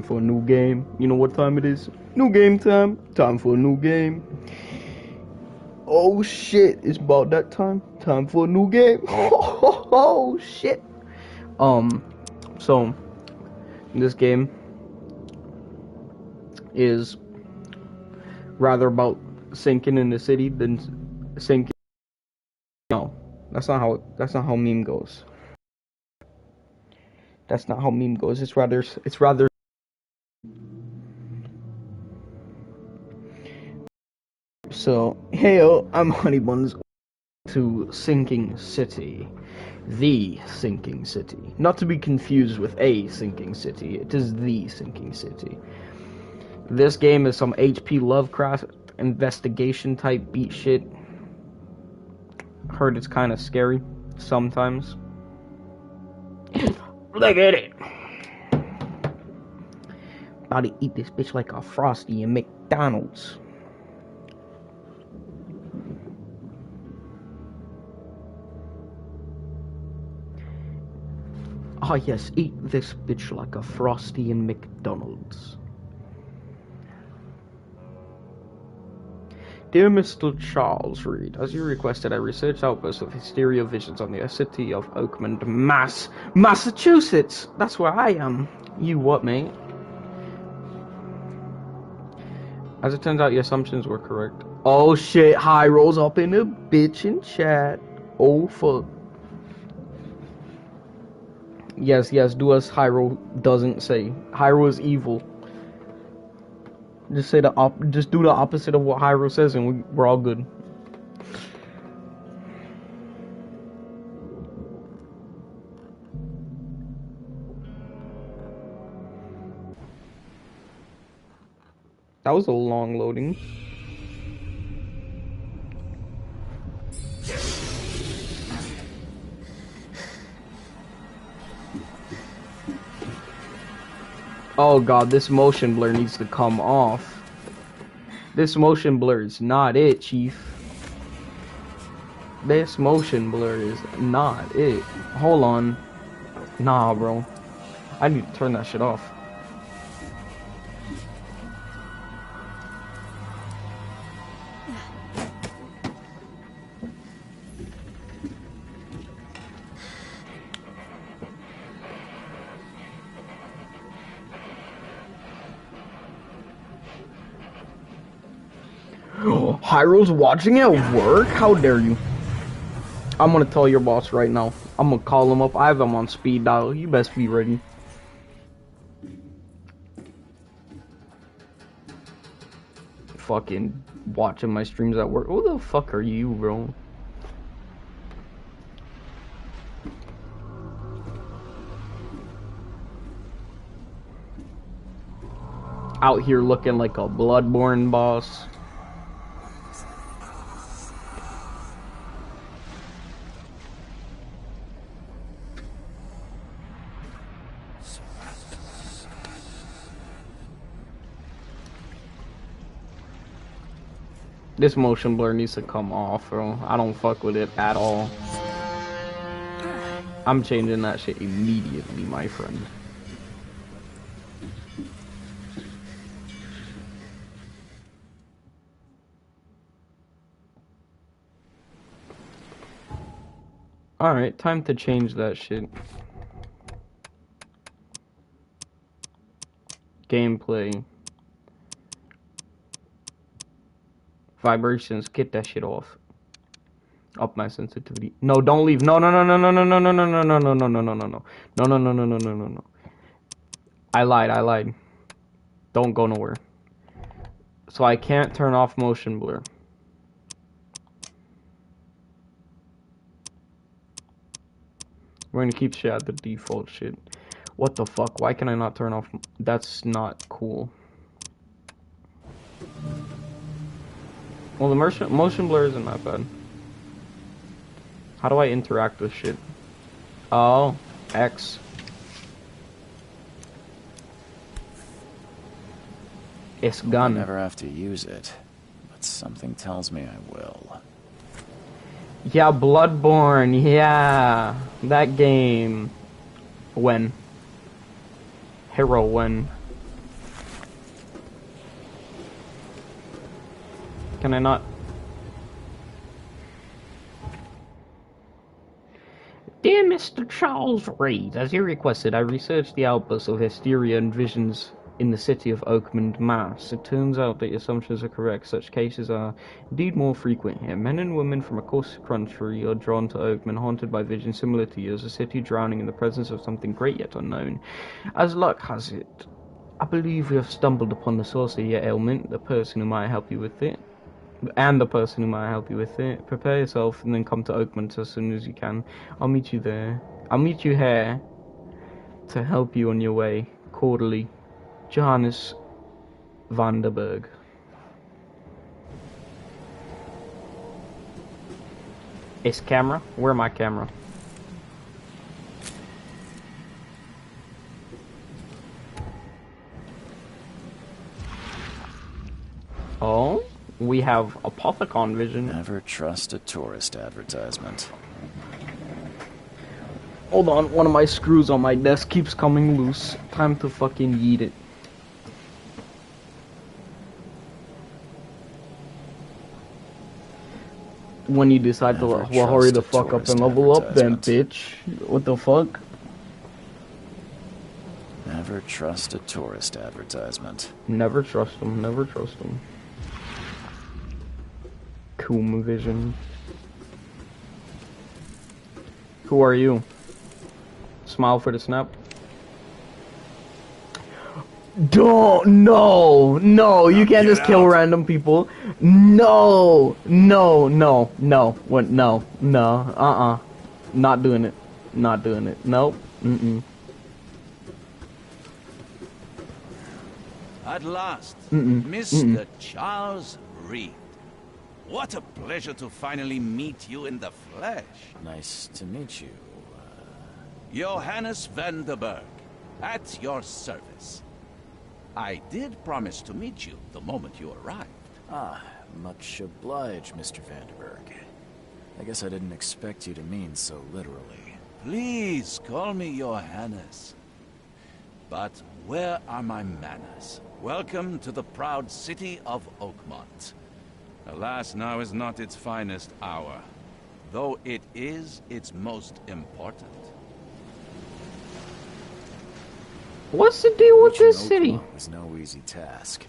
time for a new game. You know what time it is? New game time. Time for a new game. Oh shit, it's about that time. Time for a new game. Oh shit. So this game is rather about sinking in the city than sinking. No, that's not how meme goes. That's not how meme goes. It's rather. So, heyo, I'm Honeybuns to Sinking City. The Sinking City. Not to be confused with a Sinking City. It is the Sinking City. This game is some HP Lovecraft investigation type beat shit. Heard it's kind of scary sometimes. Look at it. About to eat this bitch like a Frosty in McDonald's. Ah yes, eat this bitch like a Frosty in McDonald's. Dear Mr. Charles Reed, as you requested, I researched outbursts of hysteria visions on the city of Oakland, Massachusetts. That's where I am. You what, mate? As it turns out, your assumptions were correct. Oh shit, high rolls up in a bitch in chat. Oh fuck. Yes, do as Hyro doesn't say. Hyro is evil. Just say just do the opposite of what Hyro says, and we're all good. That was a long loading. Oh god, this motion blur needs to come off. This motion blur is not it, Chief. This motion blur is not it. Hold on. Nah, bro. I need to turn that shit off. Hyro's watching at work? How dare you? I'm gonna tell your boss right now. I'm gonna call him up. I have him on speed dial. You best be ready. Fucking watching my streams at work. Who the fuck are you, bro? Out here looking like a Bloodborne boss. This motion blur needs to come off, bro. I don't fuck with it at all. I'm changing that shit immediately, my friend. Alright, time to change that shit. Gameplay. Vibrations, get that shit off. Up my sensitivity. No, don't leave. No. I lied. Don't go nowhere. So I can't turn off motion blur. We're gonna keep shit at the default shit. What the fuck? Why can I not turn off? That's not cool. Well, the motion blur isn't that bad. How do I interact with shit? Oh, X. It's gone. I never have to use it, but something tells me I will. Yeah, Bloodborne, yeah. That game. When? Hero when? Can I not? Dear Mr. Charles Reed, as you requested, I researched the outbursts of hysteria and visions in the city of Oakland, Mass. It turns out that your assumptions are correct. Such cases are indeed more frequent here. Men and women from across the country are drawn to Oakland, haunted by visions similar to yours, a city drowning in the presence of something great yet unknown. As luck has it, I believe we have stumbled upon the source of your ailment, the person who might help you with it. And the person who might help you with it. Prepare yourself and then come to Oakland as soon as you can. I'll meet you there. I'll meet you here to help you on your way. Cordially, Johannes Vanderberg. It's camera? Where my camera? Oh, we have Apothecon vision. Never trust a tourist advertisement. Hold on, one of my screws on my desk keeps coming loose. Time to fucking yeet it. When you decide to hurry the fuck up and level up, then bitch. What the fuck? Never trust a tourist advertisement. Never trust them, never trust them. Kuma vision. Who are you? Smile for the snap. Don't, no, you can't just kill random people. No, what, no, not doing it, nope, At last, Mr. Charles Reed. What a pleasure to finally meet you in the flesh. Nice to meet you. Johannes Vanderberg, at your service. I did promise to meet you the moment you arrived. Ah, much obliged, Mr. Vanderberg. I guess I didn't expect you to mean so literally. Please call me Johannes. But where are my manners? Welcome to the proud city of Oakmont. Alas, now is not its finest hour, though it is its most important. What's the deal with this city? Oakmont was no easy task.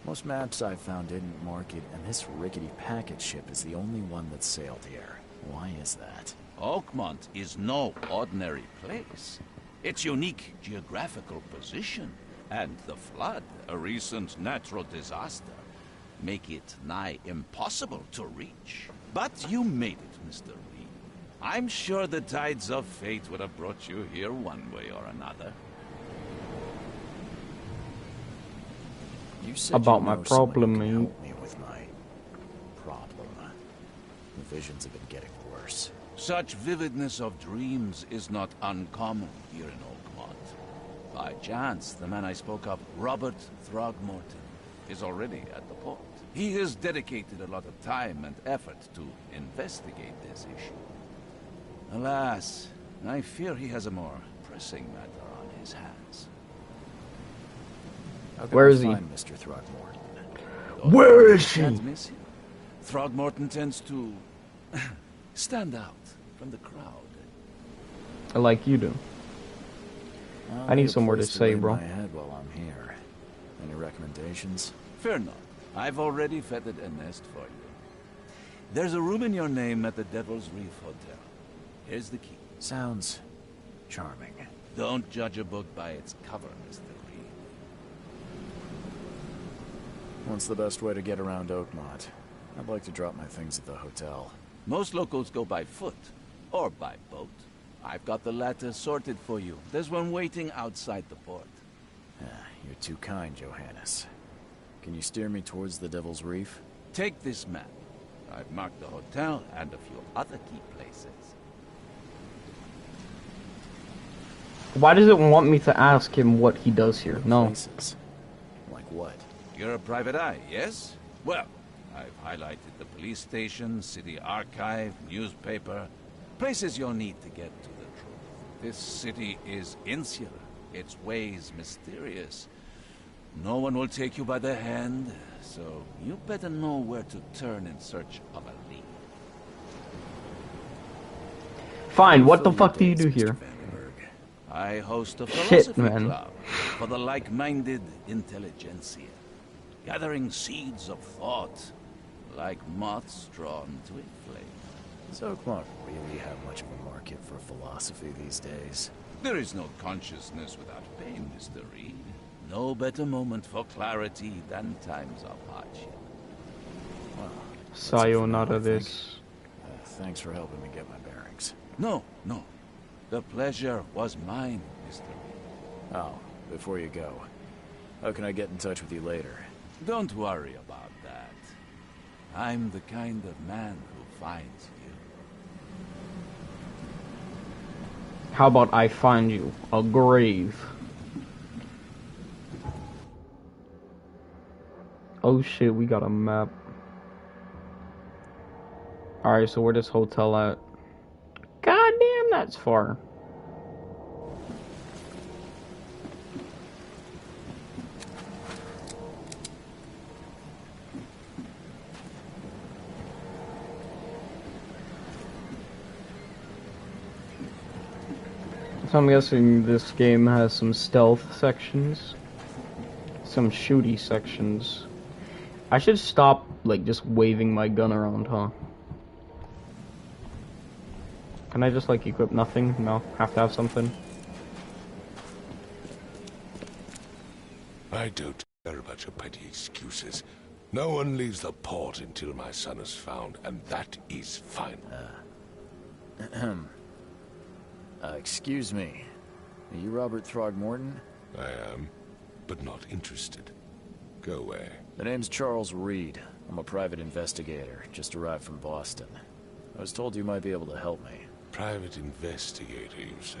Most maps I've found didn't mark it, and this rickety packet ship is the only one that sailed here. Why is that? Oakmont is no ordinary place. Its unique geographical position and the flood, a recent natural disaster, make it nigh impossible to reach. But you made it, Mr. Reed. I'm sure the tides of fate would have brought you here one way or another. You said about you my know problem, someone who can man. help me with my problem. The visions have been getting worse. Such vividness of dreams is not uncommon here in Oakmont. By chance, the man I spoke of, Robert Throgmorton, is already at the port. He has dedicated a lot of time and effort to investigate this issue. Alas, I fear he has a more pressing matter on his hands. Where is he? Mr. Throgmorton? Where is she? Can't miss him. Throgmorton tends to stand out from the crowd. Like you do. I need somewhere to say, bro. My head while I'm here. Any recommendations? Fear not. I've already fettered a nest for you. There's a room in your name at the Devil's Reef Hotel. Here's the key. Sounds charming. Don't judge a book by its cover, Mr. Reed. What's the best way to get around Oakmont? I'd like to drop my things at the hotel. Most locals go by foot, or by boat. I've got the latter sorted for you. There's one waiting outside the port. You're too kind, Johannes. Can you steer me towards the Devil's Reef? Take this map. I've marked the hotel and a few other key places. Why does it want me to ask him what he does here? No. Places? Like what? You're a private eye, yes? Well, I've highlighted the police station, city archive, newspaper, places you'll need to get to the truth. This city is insular, its ways mysterious. No one will take you by the hand, so you better know where to turn in search of a lead. Fine, what the fuck do you do here? I host a Shit, philosophy man. club for the like-minded intelligentsia, gathering seeds of thought like moths drawn to a flame. Does Oakmont really have much of a market for philosophy these days? There is no consciousness without pain, Mr. Reed. No better moment for clarity than times of hardship. Well, Sayonara this. thanks for helping me get my bearings. No. The pleasure was mine, Mr. Reed. Oh, before you go, how can I get in touch with you later? Don't worry about that. I'm the kind of man who finds you. How about I find you a grave? Oh shit, we got a map. Alright, so where this hotel at? God damn, that's far. So I'm guessing this game has some stealth sections. Some shooty sections. I should stop, like, just waving my gun around, huh? Can I just, like, equip nothing? No? Have to have something? I don't care about your petty excuses. No one leaves the port until my son is found, and that is final. Excuse me. Are you Robert Throgmorton? I am, but not interested. Go away. The name's Charles Reed. I'm a private investigator, just arrived from Boston. I was told you might be able to help me. Private investigator, you say?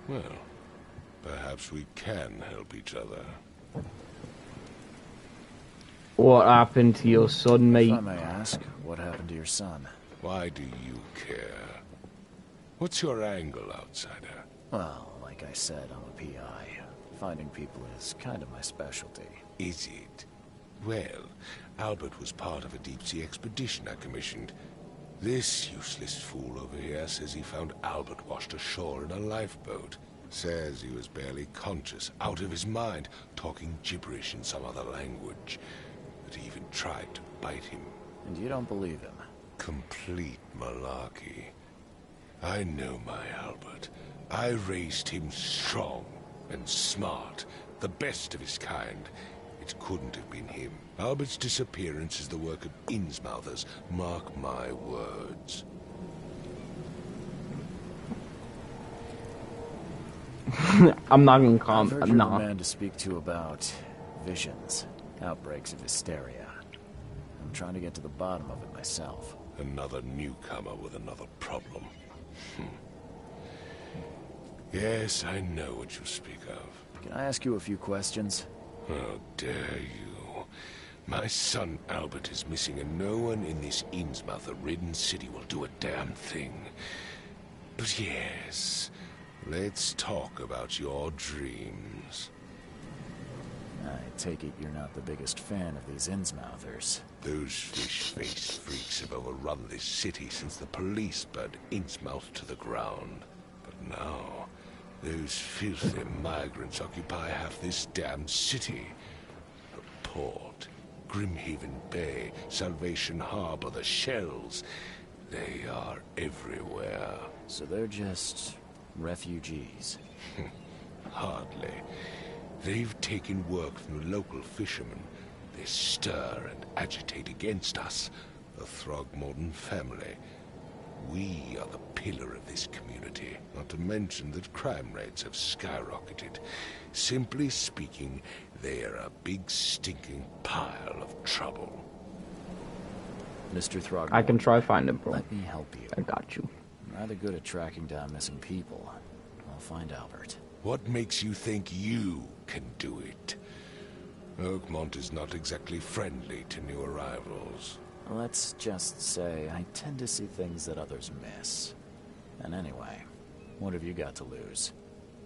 Well, perhaps we can help each other. What happened to your son, mate? If I may ask, what happened to your son? Why do you care? What's your angle, outsider? Well, like I said, I'm a PI. Finding people is kind of my specialty. Is it? Well, Albert was part of a deep-sea expedition I commissioned. This useless fool over here says he found Albert washed ashore in a lifeboat. Says he was barely conscious, out of his mind, talking gibberish in some other language. That he even tried to bite him. And you don't believe him? Complete malarkey. I know my Albert. I raised him strong and smart, the best of his kind. It couldn't have been him. Albert's disappearance is the work of Innsmouthers, mark my words. I'm not gonna I've comment. heard you're Nah. the man to speak to about visions, outbreaks of hysteria. I'm trying to get to the bottom of it myself. Another newcomer with another problem. Yes, I know what you speak of. Can I ask you a few questions? How dare you? My son Albert is missing, and no one in this Innsmouther-ridden city will do a damn thing. But yes, let's talk about your dreams. I take it you're not the biggest fan of these Innsmouthers. Those fish-faced freaks have overrun this city since the police burned Innsmouth to the ground. But now, those filthy migrants occupy half this damn city. The port, Grimhaven Bay, Salvation Harbor, the Shells. They are everywhere. So they're just refugees. Hardly. They've taken work from the local fishermen. They stir and agitate against us, the Throgmorton family. We are the pillar of this community, not to mention that crime rates have skyrocketed. Simply speaking, they are a big stinking pile of trouble. Mr. Throgmorton, I can try find him, bro. let me help you. I got you. I'm rather good at tracking down missing people. I'll find Albert. What makes you think you can do it? Oakmont is not exactly friendly to new arrivals. Let's just say I tend to see things that others miss. And anyway, what have you got to lose?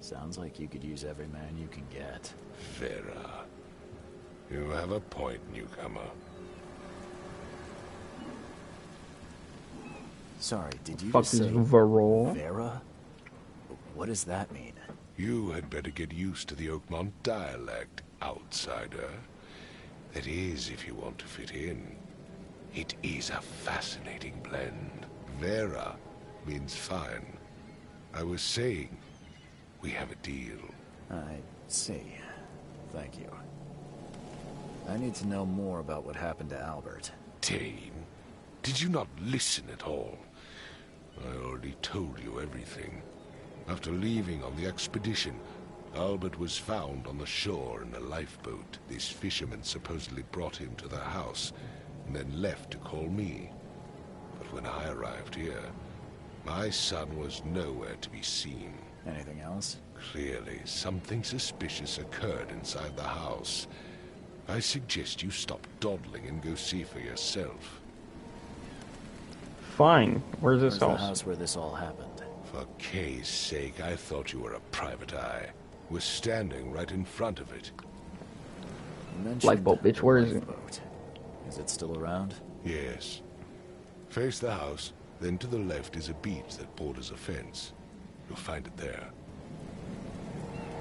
Sounds like you could use every man you can get. Vera, You have a point, newcomer. Sorry, did you Fuck just is say Varol? Vera? What does that mean? You had better get used to the Oakmont dialect, outsider. That is, if you want to fit in. It is a fascinating blend. Vera means fine. I was saying, we have a deal. I see. Thank you. I need to know more about what happened to Albert. Dane, did you not listen at all? I already told you everything. After leaving on the expedition, Albert was found on the shore in a lifeboat. This fisherman supposedly brought him to the house, and then left to call me. But when I arrived here, my son was nowhere to be seen. Anything else? Clearly, something suspicious occurred inside the house. I suggest you stop dawdling and go see for yourself. Fine. Where's this Where's the house? house where this all happened? For Kay's sake, I thought you were a private eye. We're standing right in front of it. You mentioned Lifeboat, bitch, the where is it? lifeboat. Is it still around? Yes. Face the house, then to the left is a beach that borders a fence. You'll find it there.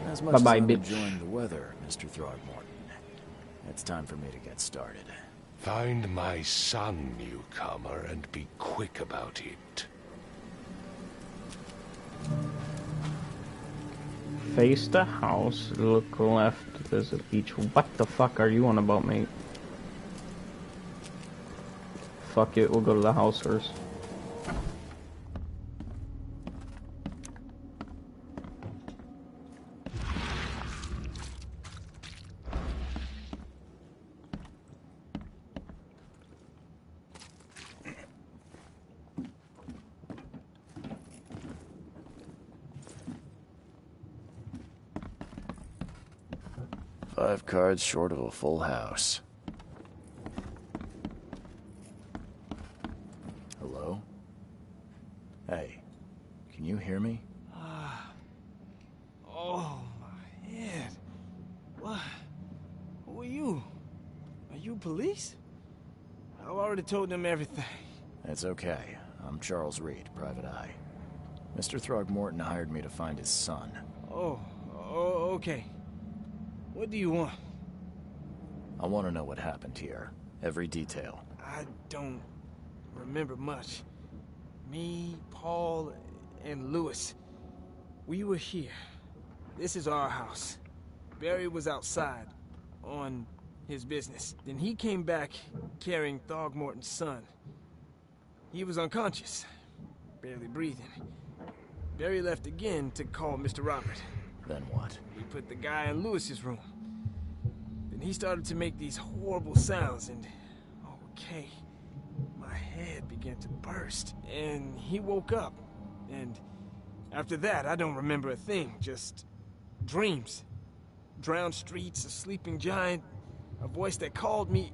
As much Bye-bye, as I'm bitch. enjoying the weather, Mr. Throgmorton, it's time for me to get started. Find my son, newcomer, and be quick about it. Face the house, look left, there's a beach. What the fuck are you on about, mate? Fuck it, we'll go to the house first. Five cards short of a full house. Hello? Hey, can you hear me? Oh, my head. What? Who are you? Are you police? I've already told them everything. It's okay. I'm Charles Reed, Private Eye. Mr. Throgmorton hired me to find his son. Oh, okay. What do you want? I want to know what happened here. Every detail. I don't remember much. Me, Paul, and Lewis. We were here. This is our house. Barry was outside, on his business. Then he came back carrying Throgmorton's son. He was unconscious, barely breathing. Barry left again to call Mr. Robert. Then what? We put the guy in Lewis's room. Then he started to make these horrible sounds and... okay. My head began to burst. And he woke up. And after that, I don't remember a thing. Just dreams. Drowned streets, a sleeping giant, a voice that called me...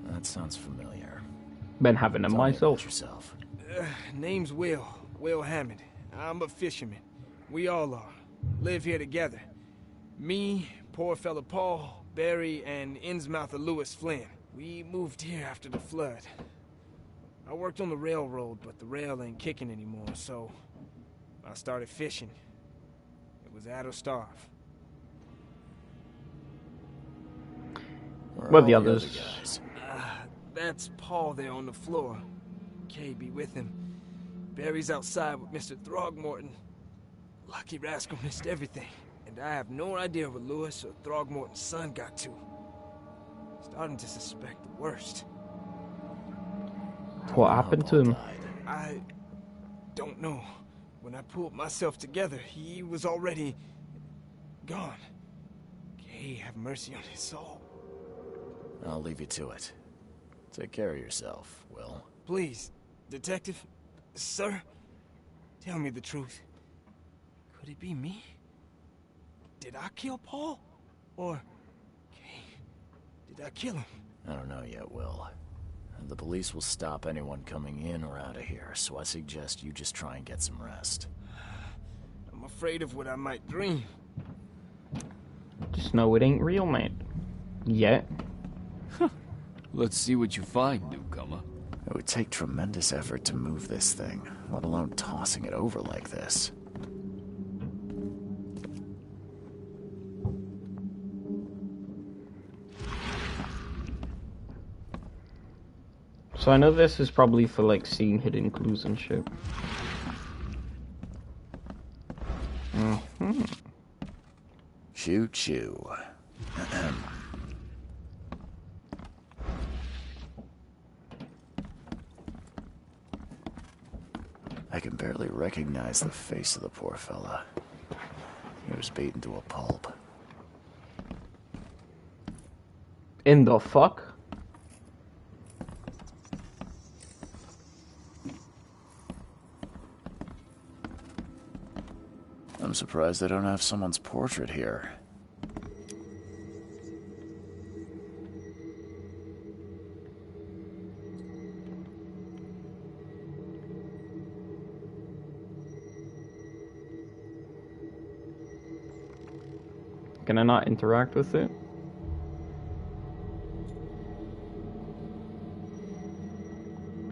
That sounds familiar. Been having them Tell me about myself. yourself. Name's Will Hammond. I'm a fisherman. We all are. Live here together. Me, poor fella Paul, Barry, and Innsmouther Lewis Flynn. We moved here after the flood. I worked on the railroad, but the rail ain't kicking anymore, so I started fishing. It was add or starve. Where are Well, the all other others- guys? That's Paul there on the floor. Kay be with him. Barry's outside with Mr. Throgmorton. Lucky rascal missed everything. And I have no idea what Lewis or Throgmorton's son got to. Starting to suspect the worst. What happened to him? Died. I don't know. When I pulled myself together, he was already gone. Kay have mercy on his soul. I'll leave you to it. Take care of yourself, Will. Please, detective, sir, tell me the truth. Could it be me? Did I kill Paul? Or, Kay, did I kill him? I don't know yet, Will. The police will stop anyone coming in or out of here, so I suggest you just try and get some rest. I'm afraid of what I might dream. Just Just know it ain't real, mate. Yet. Let's see what you find, newcomer. It would take tremendous effort to move this thing, let alone tossing it over like this. So I know this is probably for like seeing hidden clues and shit. Choo choo. I can barely recognize the face of the poor fella. He was beaten to a pulp. In the fuck? I'm surprised they don't have someone's portrait here. Can I not interact with it?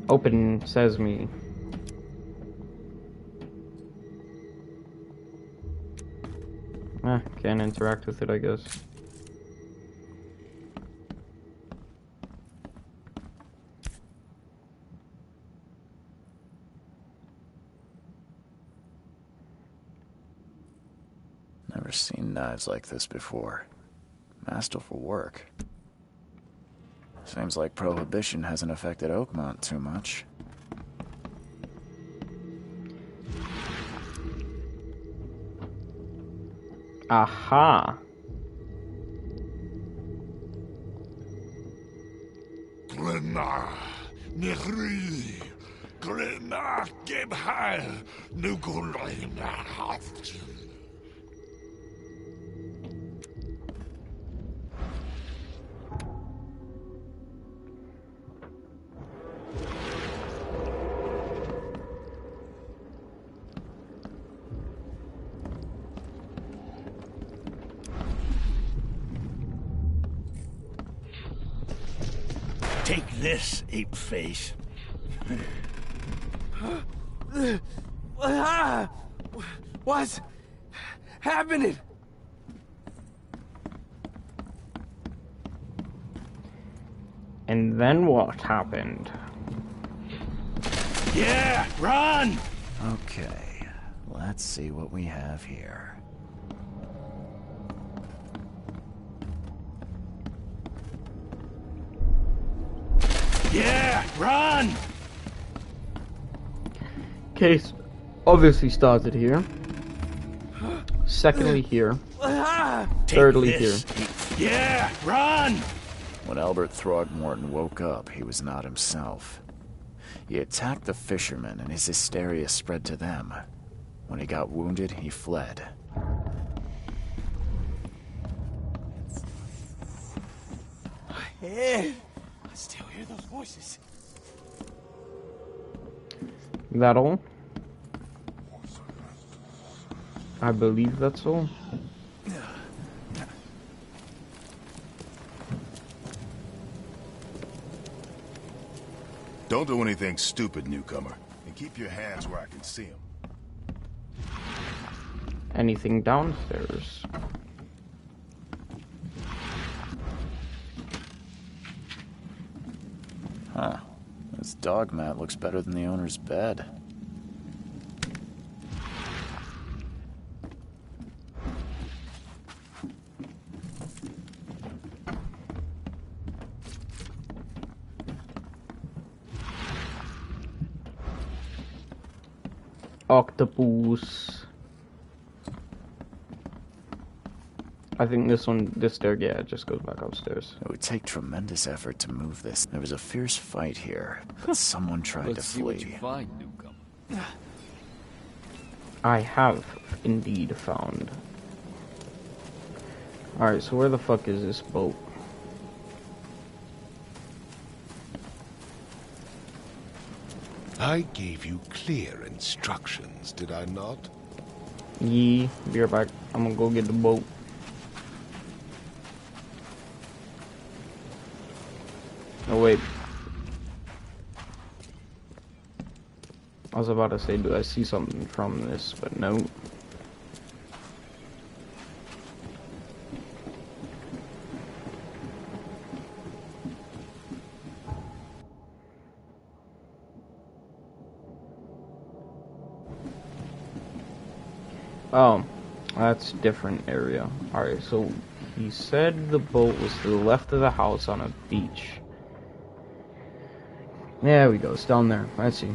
Open Sesame. Can't interact with it, I guess. Never seen knives like this before. Masterful work. Seems like Prohibition hasn't affected Oakmont too much. Aha! Glenna, Nehri, Glenna, Gebhal, Nugulina, Haft. Take this, ape face. What's happening? And then what happened? Yeah, run! Okay, let's see what we have here. Yeah, run! Case obviously started here. Secondly here. Thirdly here. Yeah, run! When Albert Throgmorton woke up, he was not himself. He attacked the fishermen, and his hysteria spread to them. When he got wounded, he fled. Yeah, I still hear those voices. That all? I believe that's all. Don't do anything stupid, newcomer. And keep your hands where I can see them. Anything downstairs? Huh. This dog mat looks better than the owner's bed. Octopus. I think this stair, yeah, it just goes back upstairs. It would take tremendous effort to move this. There was a fierce fight here, but someone tried to Let's see what you flee. find, newcomer. I have indeed found. Alright, so where the fuck is this boat? I gave you clear instructions, did I not? Be right back. I'm gonna go get the boat. Oh wait. I was about to say, do I see something from this, but no. Oh, that's a different area. Alright, so he said the boat was to the left of the house on a beach. There we go, it's down there. I see.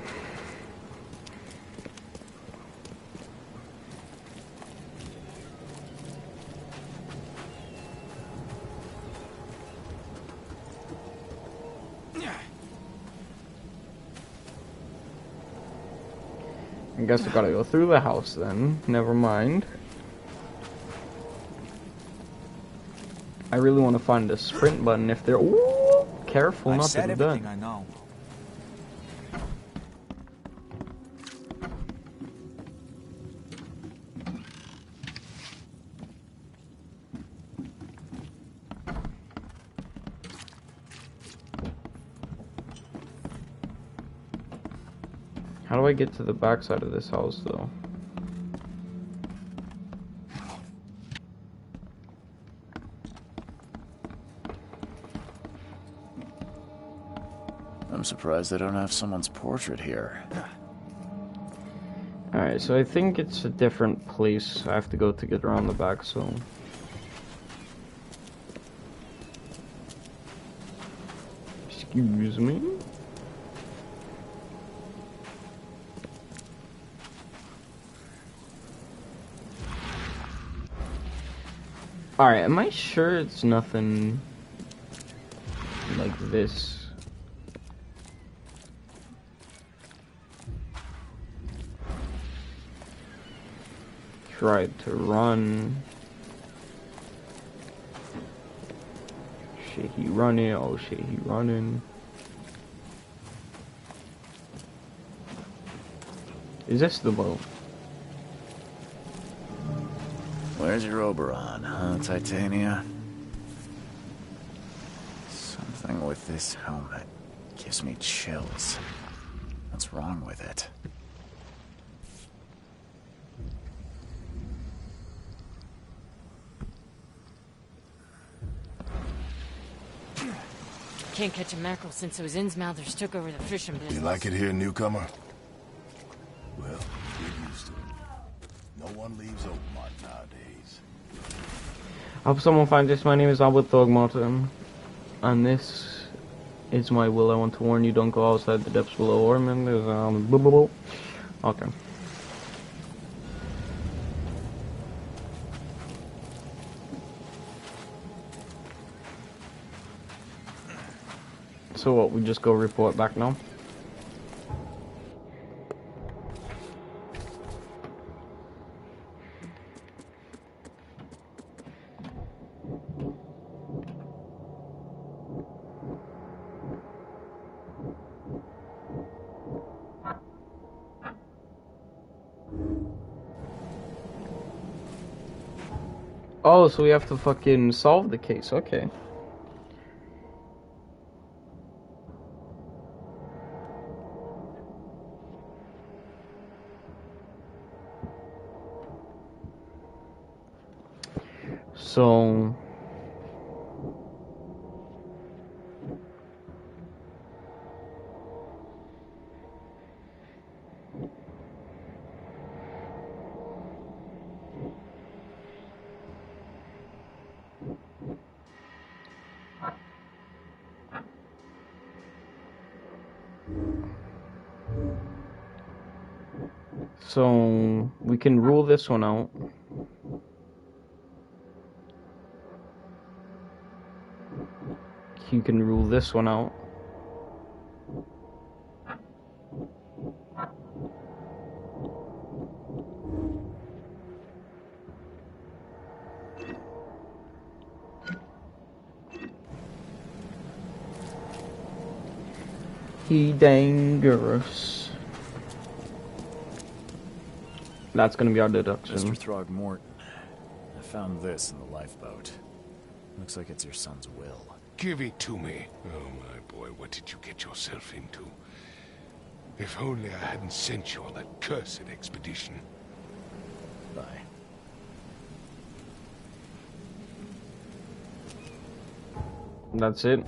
I guess we gotta go through the house then. Never mind. I really want to find the sprint button if they're... Ooh, careful not to do that. I know. How do I get to the backside of this house, though? I'm surprised they don't have someone's portrait here. Alright, so I think it's a different place I have to go to get around the back, so... Excuse me? Alright, am I sure it's nothing like this? Tried to run. Shit, he running. Oh shit, he running. Is this the boat? Where's your Oberon, huh, Titania? Something with this helmet gives me chills. What's wrong with it? Can't catch a mackerel since those Innsmouthers took over the fishing business. You like it here, newcomer? Well, get used to it. No one leaves Oakmont nowadays. I hope someone finds this. My name is Albert Thogmartin, and this is my will. I want to warn you, don't go outside the depths below, or there's blah, blah, blah. Okay. So what, we just go report back now? Oh, so we have to fucking solve the case, okay. So... So, we can rule this one out. You can rule this one out. He dangerous. That's gonna be our deduction. Mr. Throgmorton, I found this in the lifeboat. Looks like it's your son's will. Give it to me. Oh, my boy, what did you get yourself into? If only I hadn't sent you on that cursed expedition. Bye. That's it.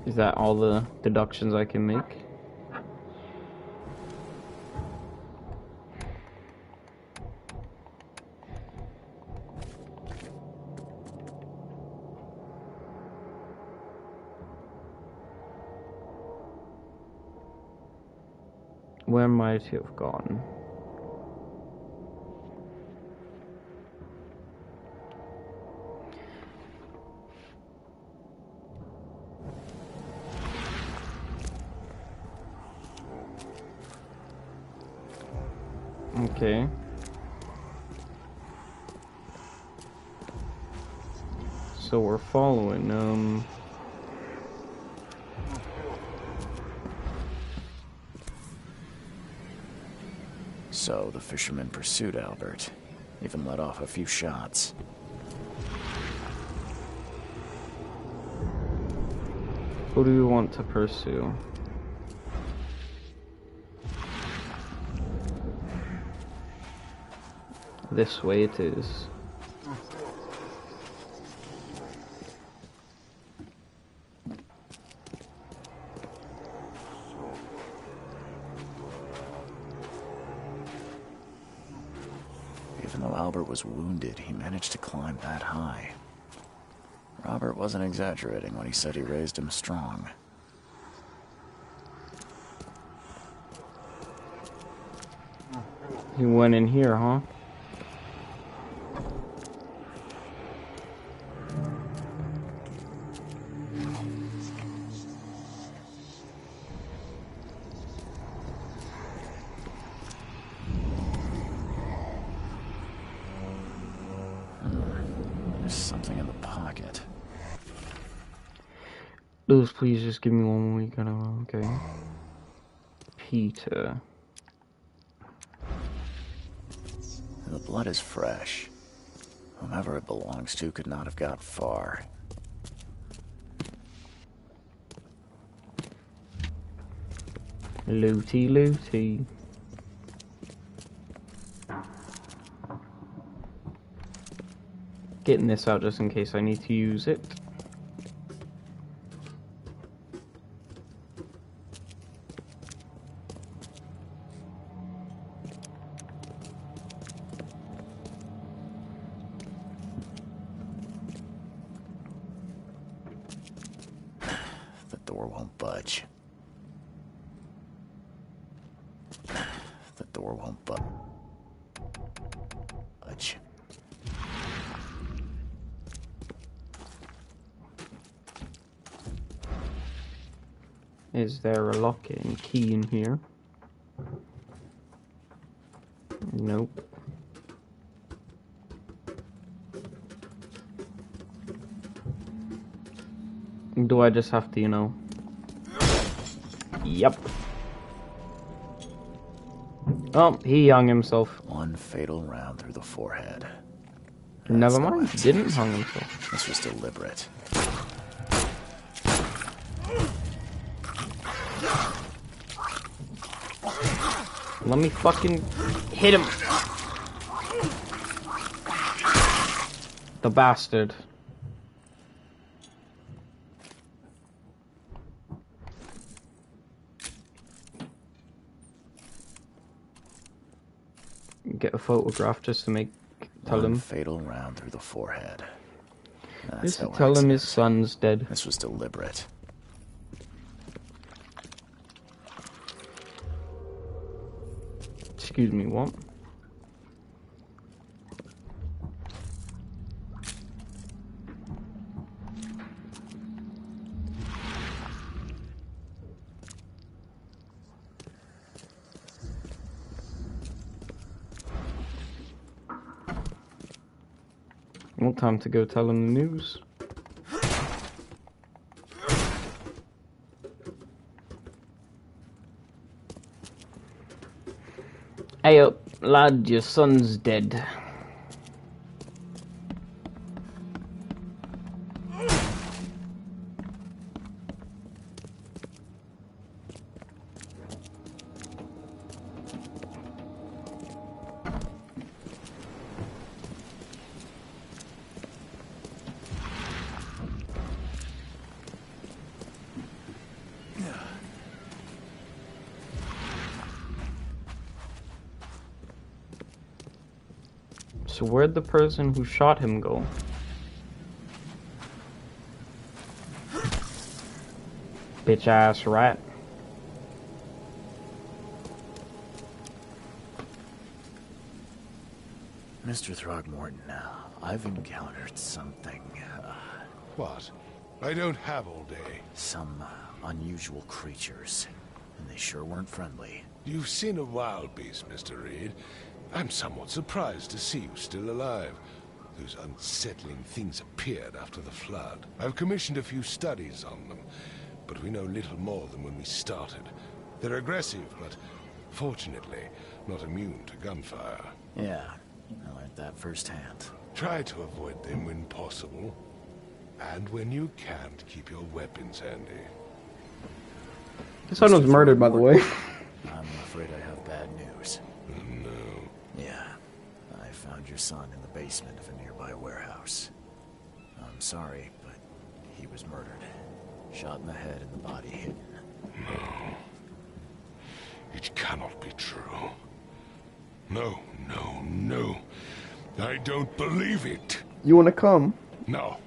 Is that all the deductions I can make? Where might he have gone? Okay. So we're following, So the fisherman pursued Albert, even let off a few shots. who do you want to pursue? This way it is. Even though Albert was wounded, he managed to climb that high. Robert wasn't exaggerating when he said he raised him strong. He went in here, huh? There's something in the pocket. Lewis, please just give me one more week. Okay. Peter. The blood is fresh. Whomever it belongs to could not have got far. Looty, looty. Getting this out just in case I need to use it. The door won't budge. The door won't budge. Is there a lock-in key in here? Nope. Do I just have to, you know? Yep. Oh, he hung himself. One fatal round through the forehead. Never mind, he didn't hung himself. This was deliberate. Let me fucking hit him. The bastard. get a photograph just to tell One him. fatal round through the forehead. Just to no tell him his accident. son's dead. This was deliberate. Excuse me, what? What time to go tell him the news? Hey up, lad, your son's dead. So where'd the person who shot him go? Bitch ass rat. Mr. Throgmorton, I've encountered something. What? I don't have all day. Some unusual creatures. And they sure weren't friendly. You've seen a wild beast, Mr. Reed. I'm somewhat surprised to see you still alive. Those unsettling things appeared after the flood. I've commissioned a few studies on them, but we know little more than when we started. They're aggressive, but fortunately not immune to gunfire. Yeah, I learned that firsthand. Try to avoid them when possible. And when you can't, keep your weapons handy. His son was murdered, by the way. I'm afraid I have bad news. No. Yeah, I found your son in the basement of a nearby warehouse. I'm sorry, but he was murdered. Shot in the head and the body hidden. No. It cannot be true. No, no, no. I don't believe it. You wanna come? No.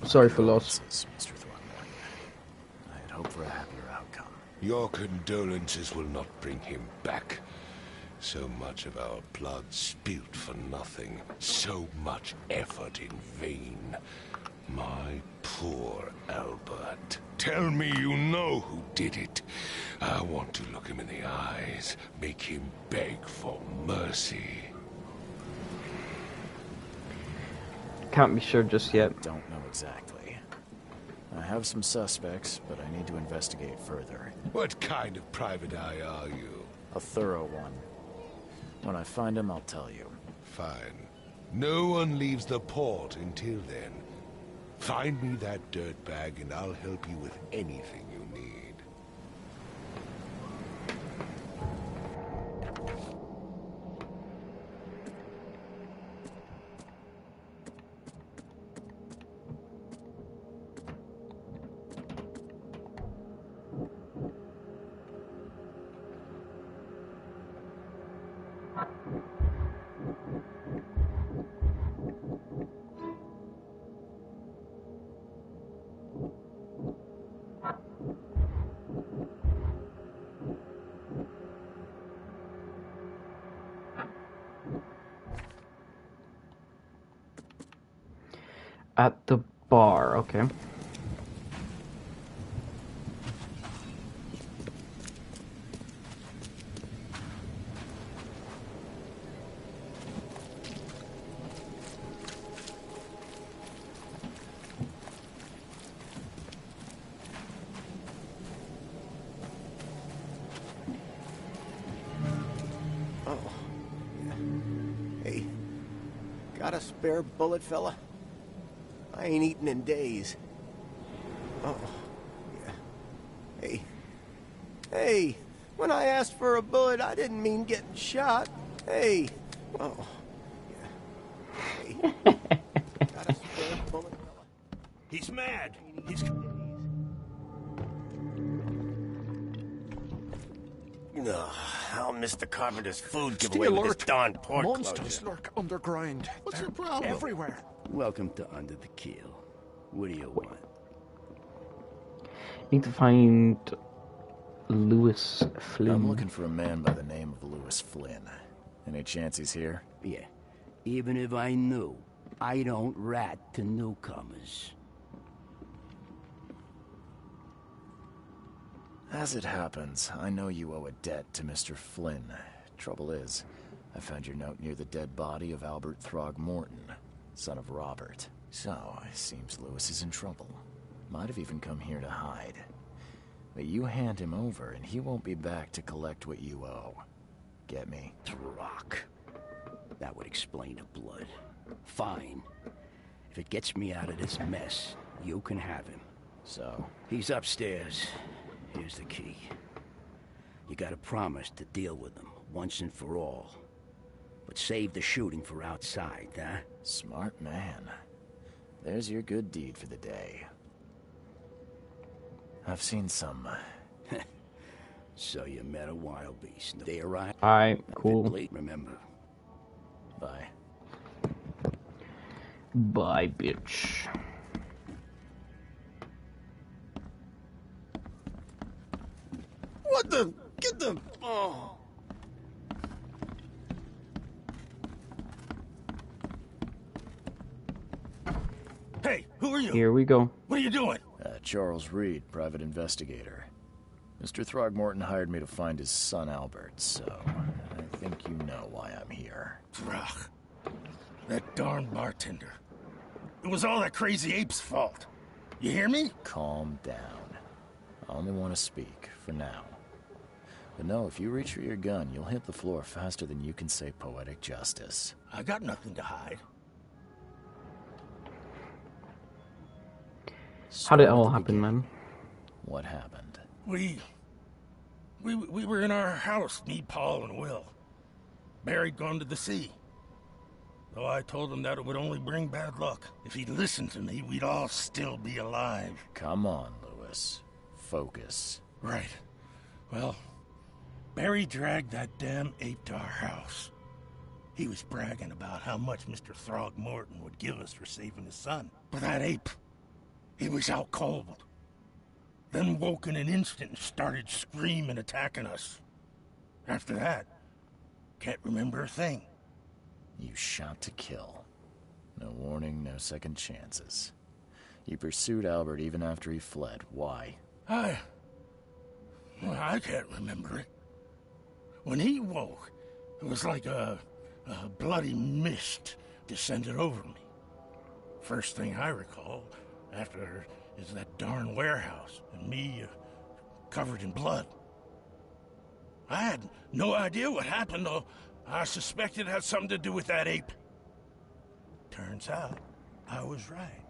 Sorry for loss. Mr. Thornborn. I had hoped for a happier outcome. Your condolences will not bring him back. So much of our blood spilt for nothing. So much effort in vain. My poor Albert. Tell me you know who did it. I want to look him in the eyes. Make him beg for mercy. Can't be sure just yet. Don't know exactly. I have some suspects, but I need to investigate further. What kind of private eye are you? A thorough one. When I find him, I'll tell you. Fine. No one leaves the port until then. Find me that dirtbag and I'll help you with anything you need. At the bar, okay. Oh. Hey, got a spare bullet, fella? I ain't eaten in days. Oh, yeah. Hey. Hey, when I asked for a bullet, I didn't mean getting shot. Hey. Oh, yeah. Hey. Got a spare bullet, fella? He's mad. He's... Ugh, I'll miss the carpenter's food giveaway with this darn pork Monsters closure. lurk underground. What's your problem? Everywhere. Welcome to Under the Keel. What do you want? Need to find Lewis Flynn. I'm looking for a man by the name of Lewis Flynn. Any chance he's here? Yeah. Even if I knew, I don't rat to newcomers. As it happens, I know you owe a debt to Mr. Flynn. Trouble is, I found your note near the dead body of Albert Throgmorton, son of Robert. So, it seems Lewis is in trouble. Might have even come here to hide. But you hand him over and he won't be back to collect what you owe. Get me? Throck. That would explain the blood. Fine. If it gets me out of this mess, you can have him. So? He's upstairs. Here's the key. You gotta promise to deal with him, once and for all. But save the shooting for outside, huh? Smart man. There's your good deed for the day. I've seen some. So you met a wild beast. They arrived. Alright, cool. Remember. Bye. Bye, bitch. What the? Get the... Oh. Hey, who are you? Here we go. What are you doing? Charles Reed, private investigator. Mr. Throgmorton hired me to find his son Albert, so I think you know why I'm here. Throg. That darn bartender. It was all that crazy ape's fault. You hear me? Calm down. I only want to speak, for now. But no, if you reach for your gun, you'll hit the floor faster than you can say poetic justice. I got nothing to hide. How did it all happen, man? What happened? We were in our house, me, Paul, and Will. Barry'd gone to the sea. Though I told him that it would only bring bad luck. If he'd listened to me, we'd all still be alive. Come on, Lewis. Focus. Right. Well, Barry dragged that damn ape to our house. He was bragging about how much Mr. Throgmorton would give us for saving his son. But that ape, he was out cold. Then woke in an instant and started screaming, attacking us. After that, can't remember a thing. You shot to kill. No warning, no second chances. You pursued Albert even after he fled. Why? I can't remember it. When he woke, it was like a bloody mist descended over me. First thing I recall after is that darn warehouse and me covered in blood. I had no idea what happened, though. I suspected it had something to do with that ape. Turns out, I was right.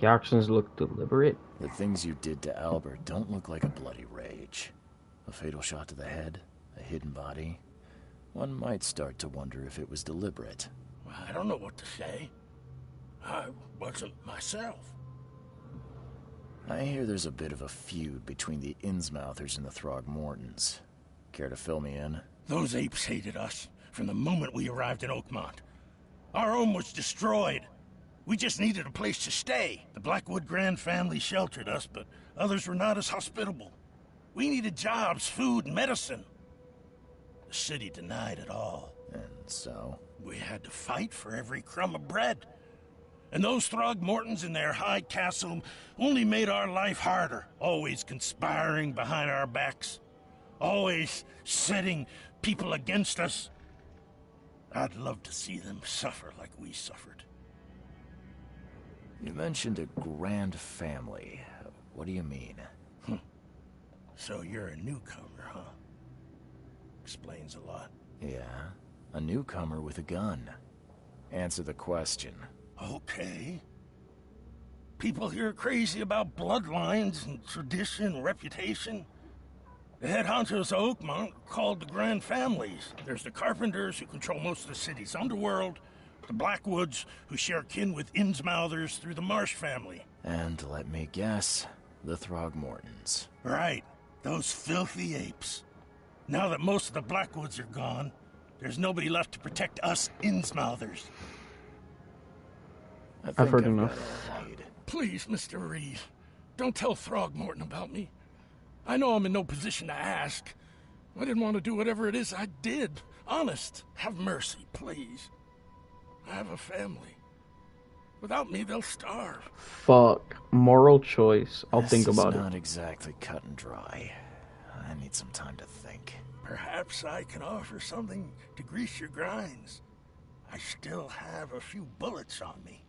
The actions look deliberate. The things you did to Albert don't look like a bloody rage. A fatal shot to the head, a hidden body. One might start to wonder if it was deliberate. I don't know what to say. I wasn't myself. I hear there's a bit of a feud between the Innsmouthers and the Throgmortons. Care to fill me in? Those apes hated us from the moment we arrived in Oakmont. Our home was destroyed. We just needed a place to stay. The Blackwood Grand family sheltered us, but others were not as hospitable. We needed jobs, food, and medicine. The city denied it all. And so? We had to fight for every crumb of bread. And those Throgmortons in their high castle only made our life harder, always conspiring behind our backs, always setting people against us. I'd love to see them suffer like we suffered. You mentioned a grand family. What do you mean? So you're a newcomer, huh? Explains a lot. Yeah, a newcomer with a gun. Answer the question. Okay. People here are crazy about bloodlines and tradition and reputation. The head honchos of Oakmont are called the Grand Families. There's the Carpenters, who control most of the city's underworld, the Blackwoods, who share kin with Innsmouthers through the Marsh family. And let me guess, the Throgmortons. Right. Those filthy apes. Now that most of the Blackwoods are gone, there's nobody left to protect us Innsmouthers. I've heard enough. Please, Mr. Reed, don't tell Throgmorton about me. I know I'm in no position to ask. I didn't want to do whatever it is I did. Honest, have mercy, please. I have a family. Without me, they'll starve. Fuck. Moral choice. I'll think about This is it. not exactly cut and dry. I need some time to think. Perhaps I can offer something to grease your grinds. I still have a few bullets on me.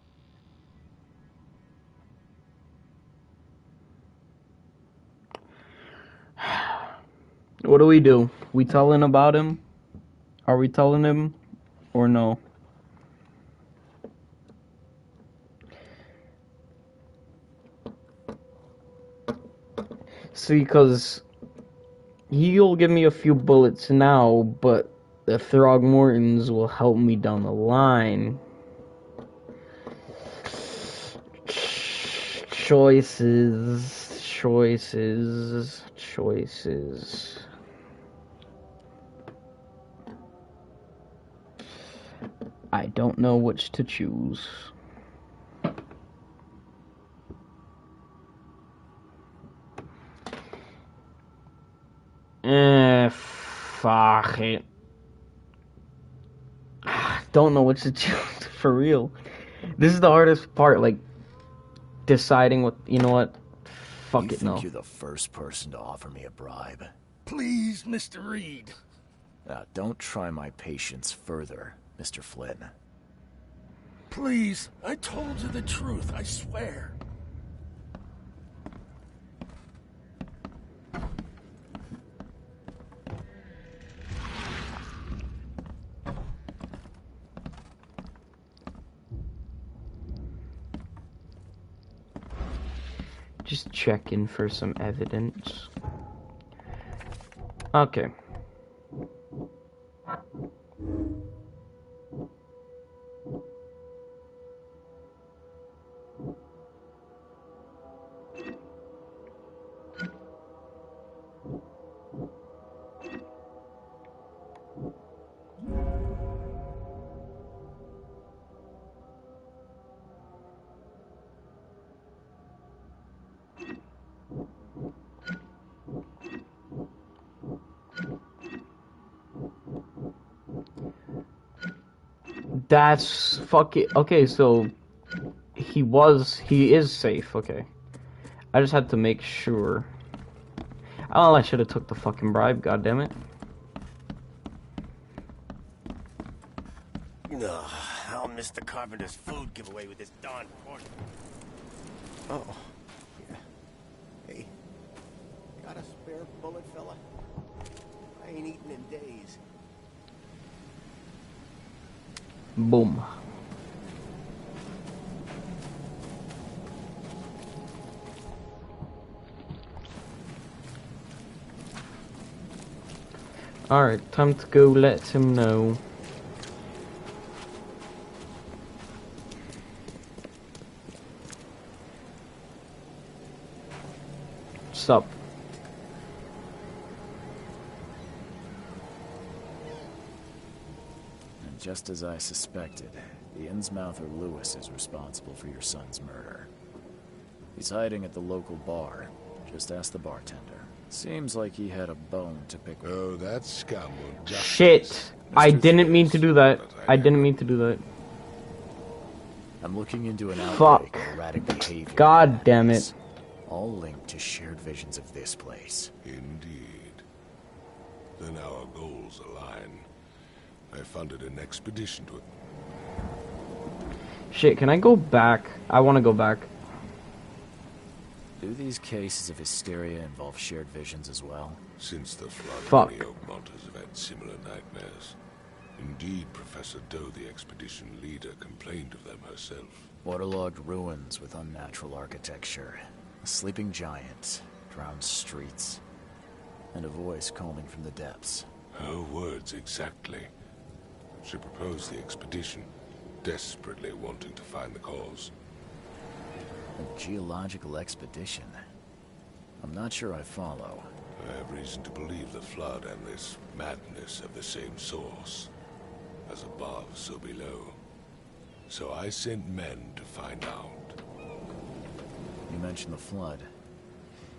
What do? We telling about him? Are we telling him or no? See, because he'll give me a few bullets now, but the Throgmortons will help me down the line. Choices. I don't know which to choose. Fuck it. Don't know what to choose, for real. This is the hardest part, like, deciding what, you know what? Fuck it, no. You think you're the first person to offer me a bribe? Please, Mr. Reed. Don't try my patience further, Mr. Flynn. Please, I told you the truth, I swear. Just checking for some evidence. Okay. That's fucking okay. So he is safe. Okay, I just had to make sure. Oh, I should have took the fucking bribe. God damn it. Ugh, I'll miss the carpenter's food giveaway with this darn pork. Oh, yeah. Hey, got a spare bullet, fella? I ain't eaten in days. Boom. Alright, time to go let him know. What's up? Just as I suspected, the Innsmouther Lewis is responsible for your son's murder. He's hiding at the local bar. Just ask the bartender. Seems like he had a bone to pick with. Oh, that scum will just... Shit! I didn't mean to do that. I didn't mean to do that. I'm looking into an outbreak of erratic behavior. God damn it. All linked to shared visions of this place. Indeed. Then our goals align. I funded an expedition to it. Shit, can I go back? I want to go back. Do these cases of hysteria involve shared visions as well? Since the flood, many Oakmonters have had similar nightmares. Indeed, Professor Doe, the expedition leader, complained of them herself. Waterlogged ruins with unnatural architecture. A sleeping giant, drowned streets, and a voice calling from the depths. Her words exactly. She proposed the expedition, desperately wanting to find the cause. A geological expedition? I'm not sure I follow. I have reason to believe the flood and this madness have the same source. As above, so below. So I sent men to find out. You mentioned the flood.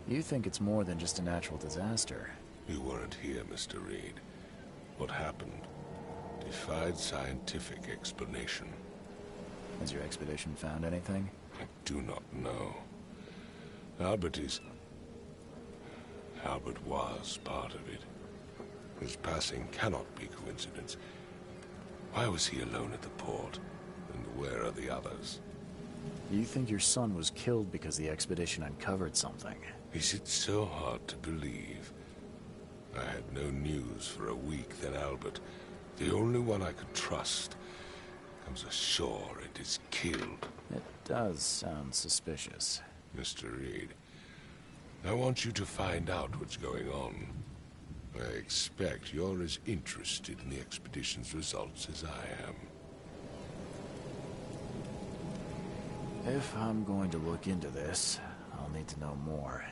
You think it's more than just a natural disaster. You weren't here, Mr. Reed. What happened defied scientific explanation. Has your expedition found anything? I do not know. Albert was part of it. His passing cannot be coincidence. Why was he alone at the port? And where are the others? You think your son was killed because the expedition uncovered something? Is it so hard to believe? I had no news for a week, then Albert, the only one I could trust, comes ashore and is killed. It does sound suspicious. Mr. Reed, I want you to find out what's going on. I expect you're as interested in the expedition's results as I am. If I'm going to look into this, I'll need to know more.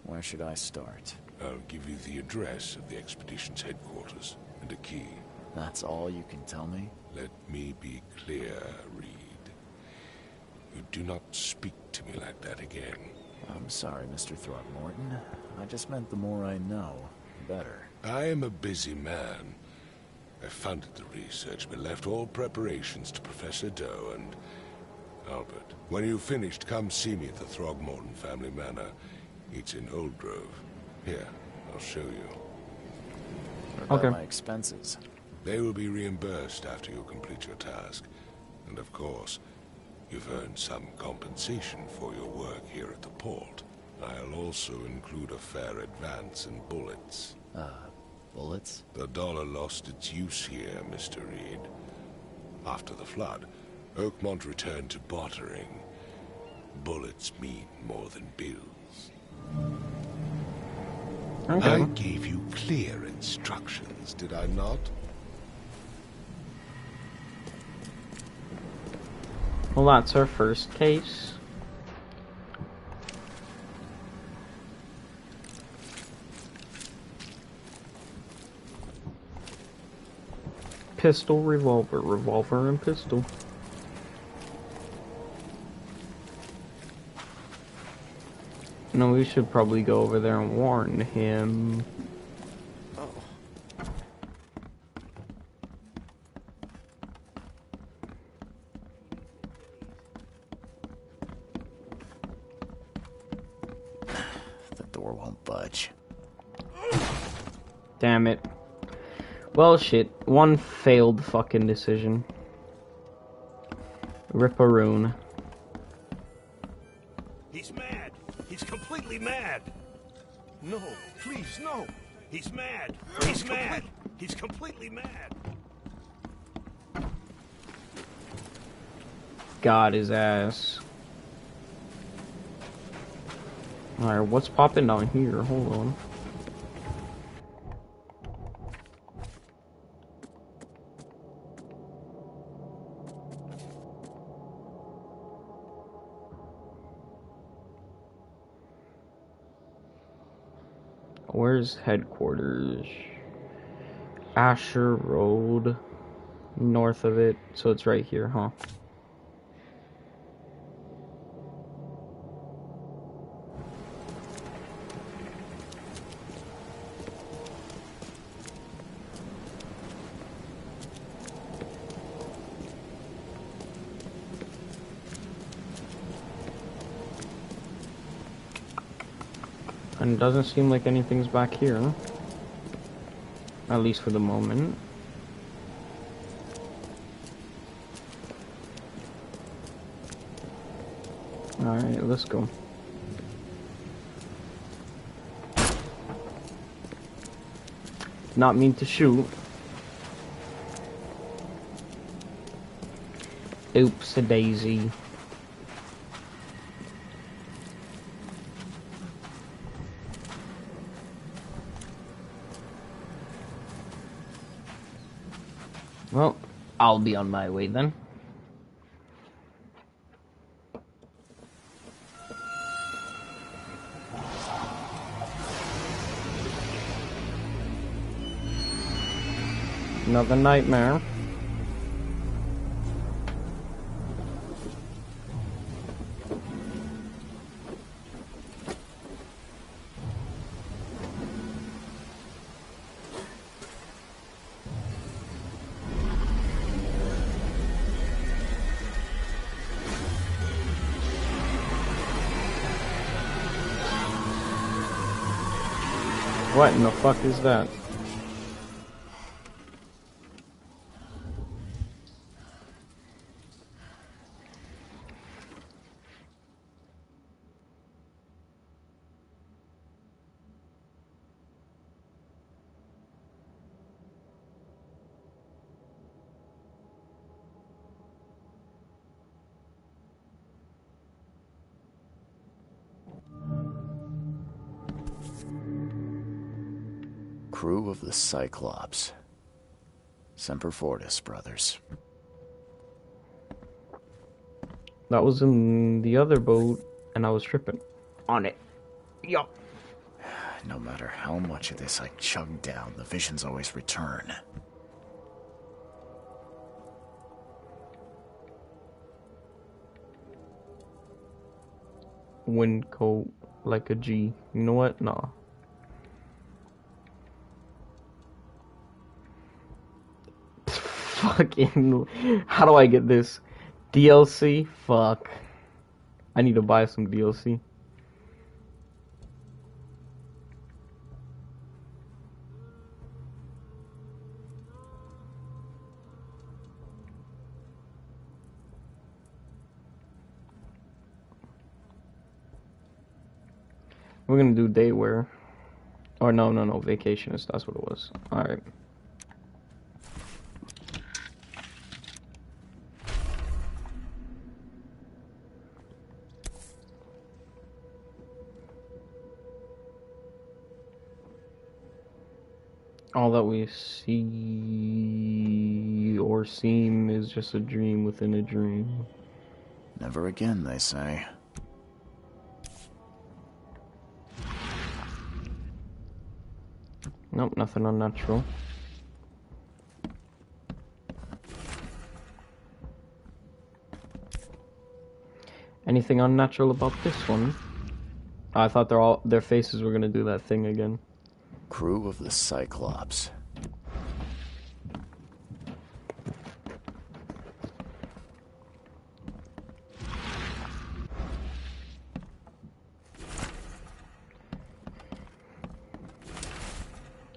Where should I start? I'll give you the address of the expedition's headquarters and a key. That's all you can tell me? Let me be clear, Reed. You do not speak to me like that again. I'm sorry, Mr. Throckmorton. I just meant the more I know, the better. I am a busy man. I funded the research, but left all preparations to Professor Doe and Albert. When you've finished, come see me at the Throgmorton family manor. It's in Old Grove. Here, I'll show you. What about Okay. my expenses? They will be reimbursed after you complete your task. And of course, you've earned some compensation for your work here at the port. I'll also include a fair advance in bullets. Bullets? The dollar lost its use here, Mr. Reed. After the flood, Oakmont returned to bartering. Bullets mean more than bills. Okay. I gave you clear instructions, did I not? Well, that's our first case. Pistol, revolver, revolver, and pistol. No, we should probably go over there and warn him. Oh. The door won't budge. Damn it. Well, shit. One failed fucking decision. Ripperoon. He's mad. He's completely mad. No, please, no. He's mad. He's mad. He's completely mad. Got his ass. Alright, what's popping down here? Hold on. Where's headquarters? Asher Road. North of it. So it's right here, huh? And it doesn't seem like anything's back here. At least for the moment. Alright, let's go. Not mean to shoot. Oops, a daisy. Well, I'll be on my way then. Another nightmare. What in the fuck is that? Crew of the Cyclops. Semper Fortis, brothers. That was in the other boat, and I was tripping on it. Yup. No matter how much of this I chug down, the visions always return. Wind coat like a G. You know what? Nah. Fucking. How do I get this? DLC? Fuck. I need to buy some DLC. We're gonna do day wear. Or no, vacationist, that's what it was. Alright. All that we see or seem is just a dream within a dream. Never again, they say. Nope, nothing unnatural. Anything unnatural about this one? I thought their faces were gonna do that thing again. Crew of the Cyclops.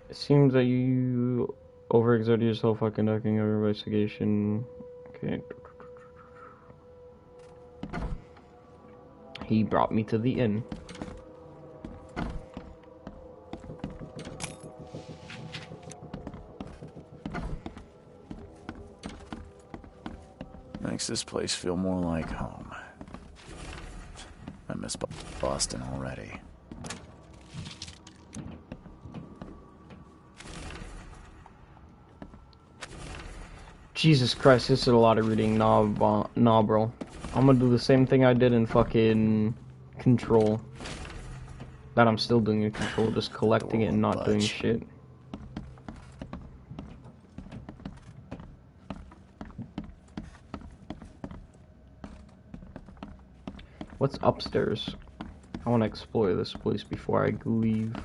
It seems that you overexerted yourself while conducting your investigation. Okay. He brought me to the inn. Makes this place feel more like home. I miss Boston already. Jesus Christ, this is a lot of reading. Nah, bro. I'm gonna do the same thing I did in fucking Control. That I'm still doing in Control, just collecting it and not doing shit. What's upstairs? I want to explore this place before I leave.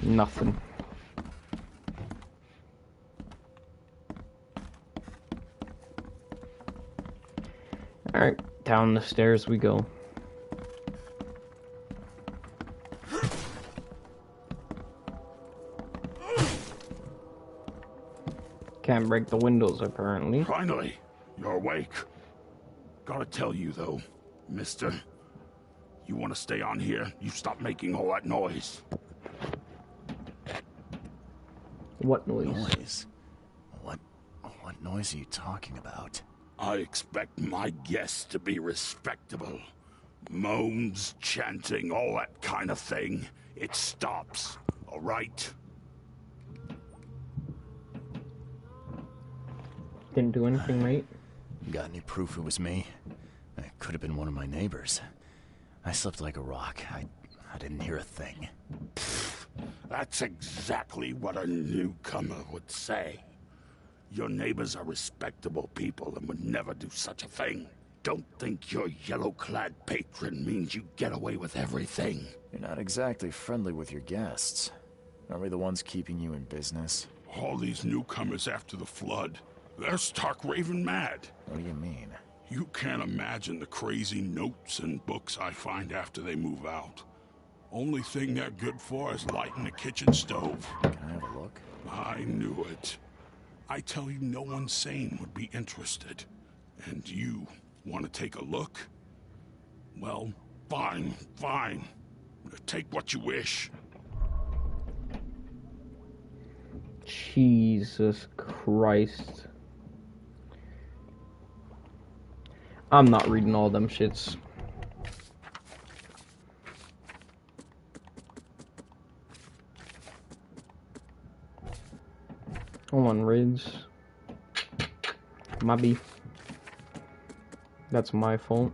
Nothing. Alright, down the stairs we go. Can't break the windows, apparently. Finally, you're awake. Gotta tell you, though, mister. You want to stay on here, you stop making all that noise. What noise? Noise? What noise are you talking about? I expect my guests to be respectable. Moans, chanting, all that kind of thing. It stops, all right? Didn't do anything, mate. Got any proof it was me? It could have been one of my neighbors. I slept like a rock. I didn't hear a thing. That's exactly what a newcomer would say. Your neighbors are respectable people and would never do such a thing. Don't think your yellow-clad patron means you get away with everything. You're not exactly friendly with your guests. Are we the ones keeping you in business? All these newcomers after the flood, they're stark raving mad. What do you mean? You can't imagine the crazy notes and books I find after they move out. Only thing they're good for is lighting the kitchen stove. Can I have a look? I knew it. I tell you, no one sane would be interested. And you want to take a look? Well, fine, fine. Take what you wish. Jesus Christ. I'm not reading all them shits. Hold on, Rids. My beef. That's my fault.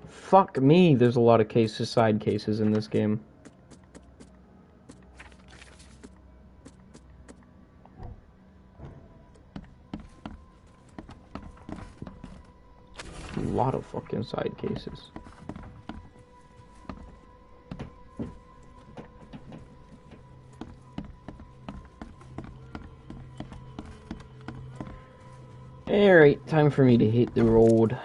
Fuck me, there's a lot of cases, side cases in this game. A lot of fucking side cases. Alright, time for me to hit the road.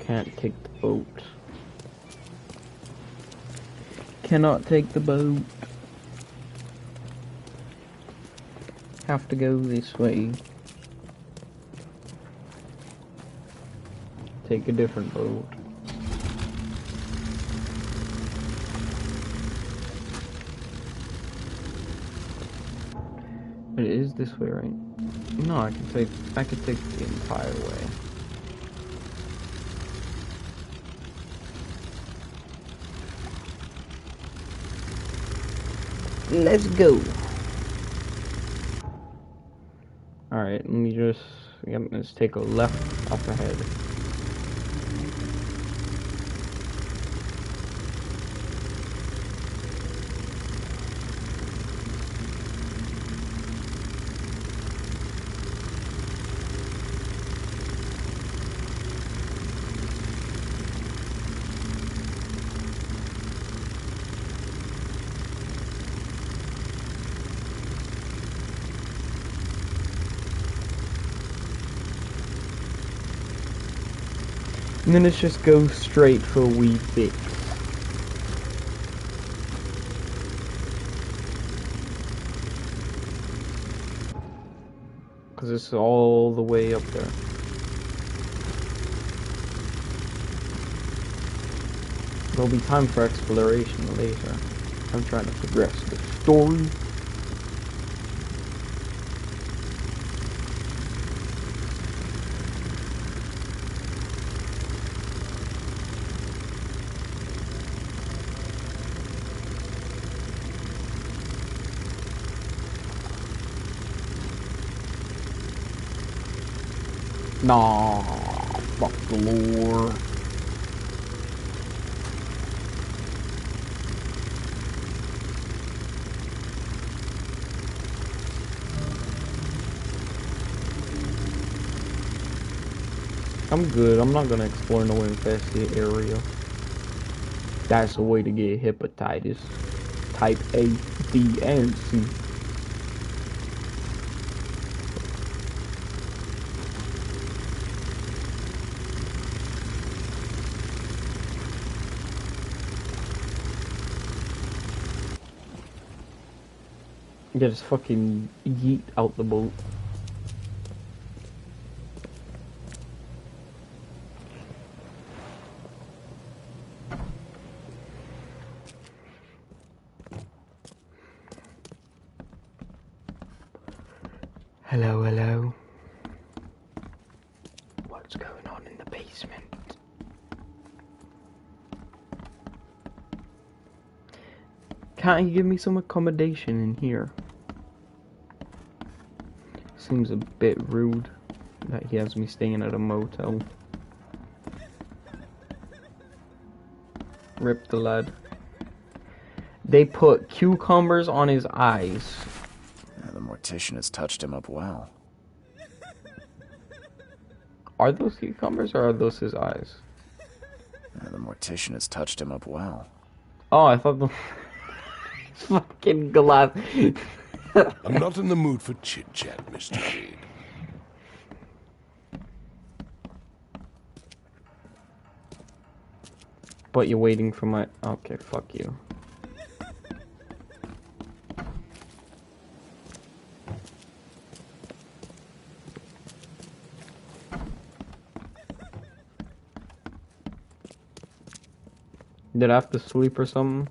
Can't take the boat. Cannot take the boat. Have to go this way. Take a different boat. It is this way, right? No, I could take the entire way. Let's go. Alright, let me just... Yep, let's take a left up ahead. And then let's just go straight for a wee bit. Because it's all the way up there. There'll be time for exploration later. I'm trying to progress the story. Nah, fuck the lore. I'm good. I'm not gonna explore no infested area. That's a way to get hepatitis. Type A, B, and C. Yeah, just fucking yeet out the boat. Hello, hello. What's going on in the basement? Can't you give me some accommodation in here? Seems a bit rude that he has me staying at a motel. Rip the lad. They put cucumbers on his eyes. The mortician has touched him up well. Are those cucumbers or are those his eyes? The mortician has touched him up well. Oh, I thought the fucking glass. I'm not in the mood for chit-chat, Mr. Reed. But you're waiting for my... Okay, fuck you. Did I have to sleep or something?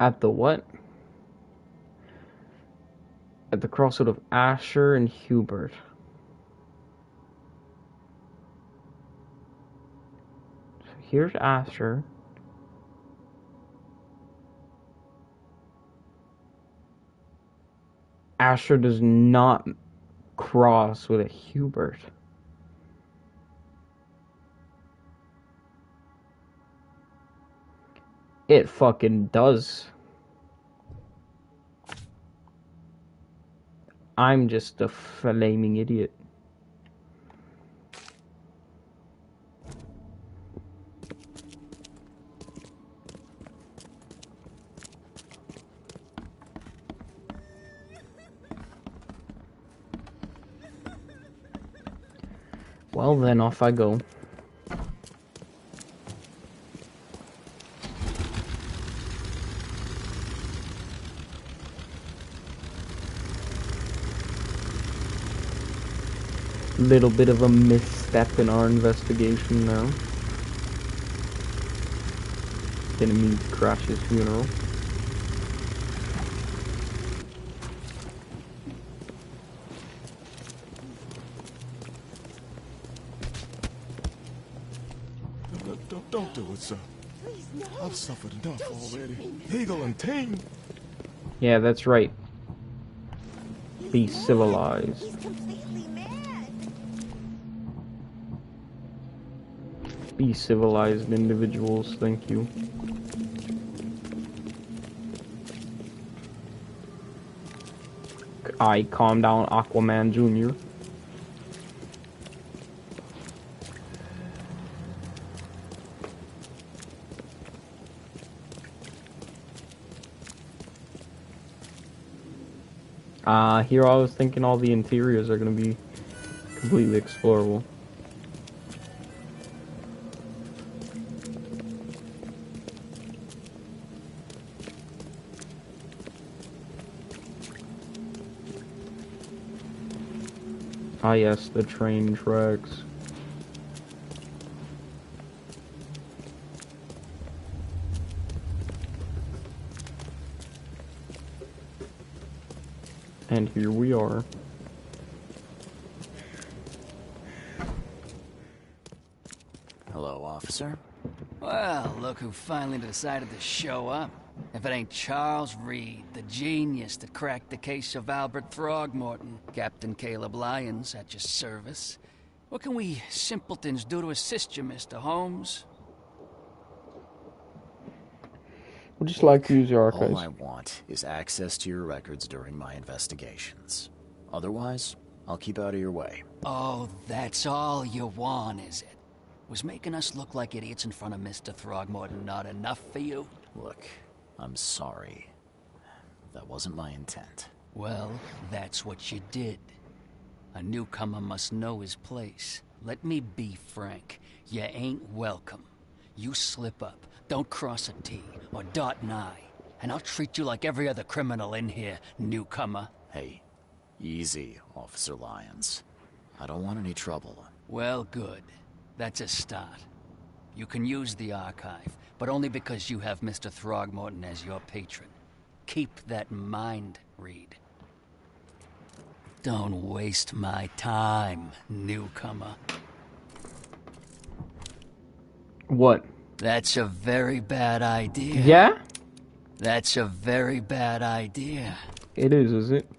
At the what? At the crossroad of Asher and Hubert. So here's Asher. Asher does not cross with a Hubert. It fucking does. I'm just a flaming idiot. Well then, off I go. Little bit of a misstep in our investigation now. Didn't mean to crash his funeral. Don't do it, sir. I've suffered enough already. Hegel and Ting. Yeah, that's right. Be civilized. Be civilized individuals, thank you. I calm down, Aquaman Jr. Here I was thinking all the interiors are gonna be completely explorable. Ah yes, the train tracks. And here we are. Hello, officer. Well, look who finally decided to show up. If it ain't Charles Reed, the genius that cracked the case of Albert Throgmorton. Captain Caleb Lyons at your service. What can we simpletons do to assist you, Mr. Holmes? We'd just like to use your archives. All I want is access to your records during my investigations. Otherwise, I'll keep out of your way. Oh, that's all you want, is it? Was making us look like idiots in front of Mr. Throgmorton not enough for you? Look, I'm sorry. That wasn't my intent. Well, that's what you did. A newcomer must know his place. Let me be frank. You ain't welcome. You slip up, don't cross a T or dot an I, and I'll treat you like every other criminal in here, newcomer. Hey, easy, Officer Lyons. I don't want any trouble. Well, good. That's a start. You can use the archive, but only because you have Mr. Throgmorton as your patron. Keep that in mind, Reed. Don't waste my time, newcomer. What? That's a very bad idea. Yeah? That's a very bad idea. It is it?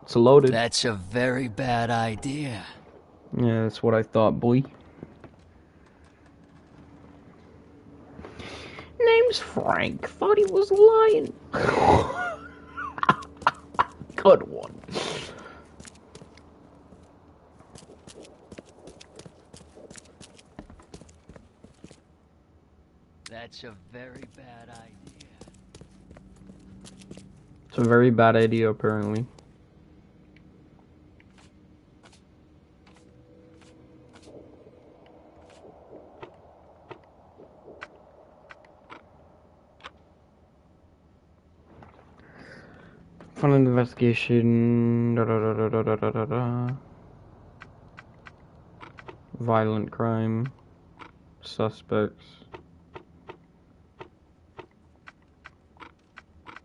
It's loaded. That's a very bad idea. Yeah, that's what I thought, boy. Name's Frank. Thought he was lying. Good one. That's a very bad idea. It's a very bad idea, apparently. Fun investigation. Violent crime. Suspects.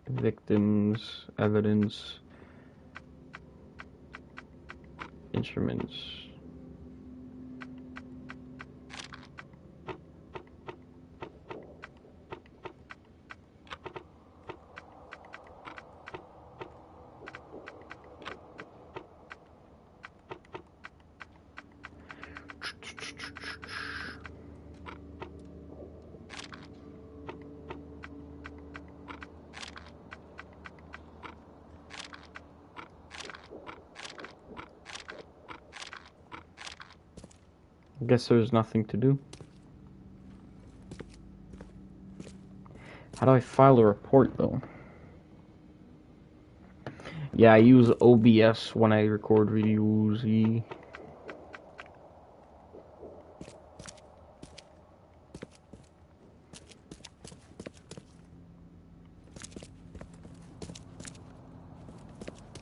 Victims. Evidence. Instruments. I guess there's nothing to do. How do I file a report, though? Yeah, I use OBS when I record videos.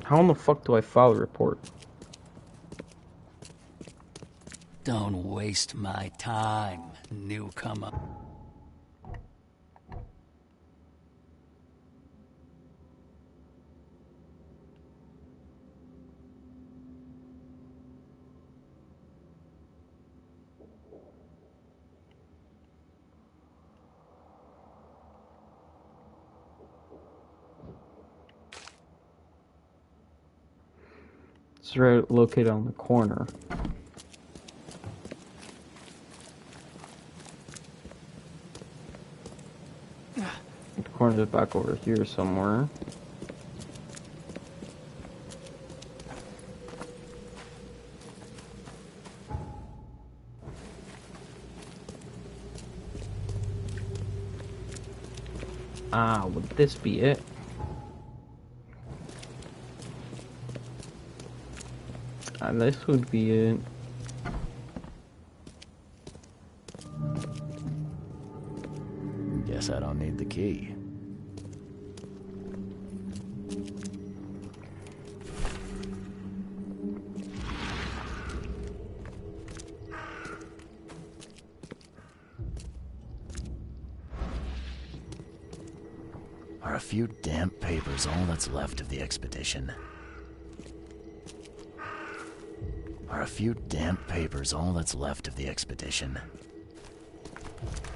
How in the fuck do I file a report? Don't waste my time, newcomer. It's right located on the corner. The corner's back over here somewhere. Ah, would this be it? This would be it. Guess I don't need the key. Are a few damp papers all that's left of the expedition? Are a few damp papers all that's left of the expedition?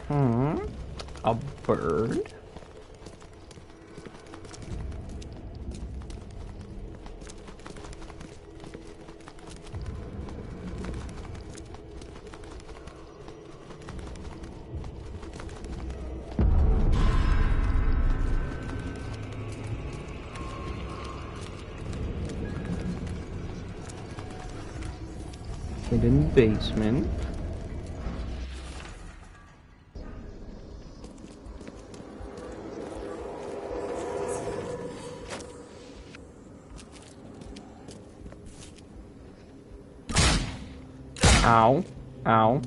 A bird? Hidden basement. Ow. Ow.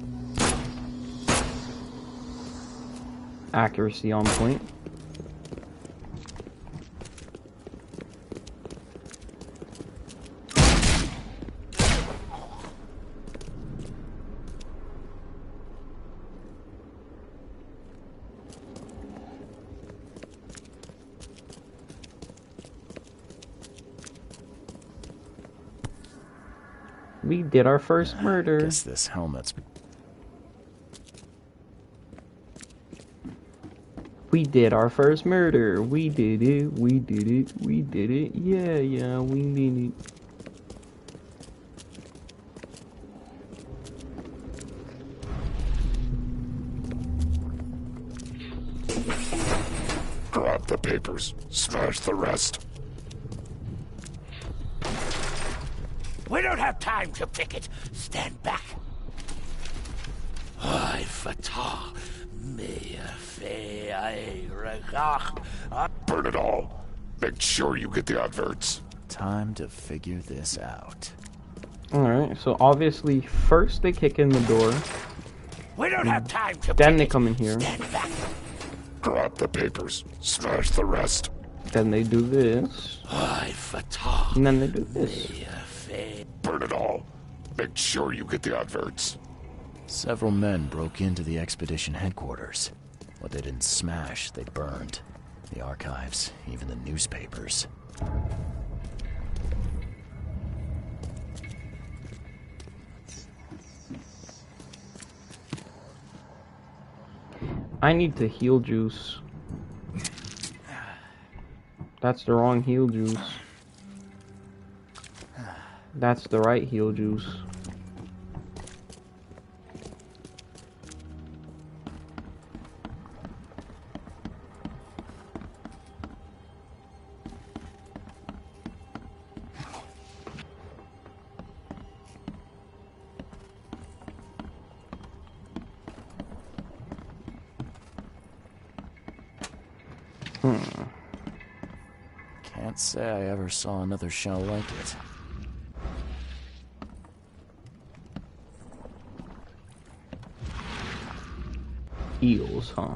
Accuracy on point. We did our first murder. Guess this helmet's... We did our first murder. We did it. We did it. We did it. Yeah, yeah, we did it. Grab the papers. Smash the rest. We don't have time to pick it. Stand back. I fatah. Burn it all. Make sure you get the adverts. Time to figure this out. Alright, so obviously first they kick in the door. We don't have time to Then they come in here. Stand back. Grab the papers. Smash the rest. Then they do this. I fatah. And then they do this. Burn it all. Make sure you get the adverts. Several men broke into the expedition headquarters. What they didn't smash, they burned. The archives, even the newspapers. I need the heal juice. That's the wrong heal juice. That's the right heal juice. Can't say I ever saw another shell like it. Eels, huh?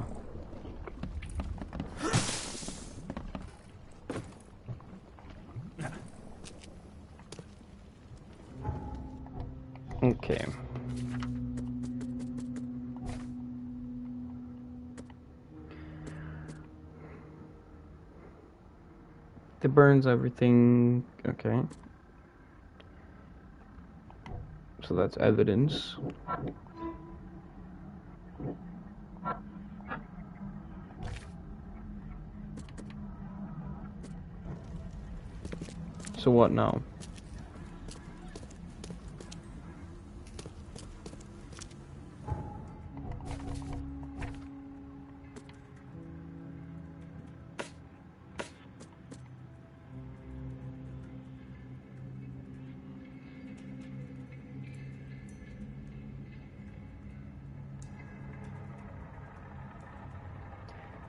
Okay. It burns everything. Okay. So that's evidence. So what now?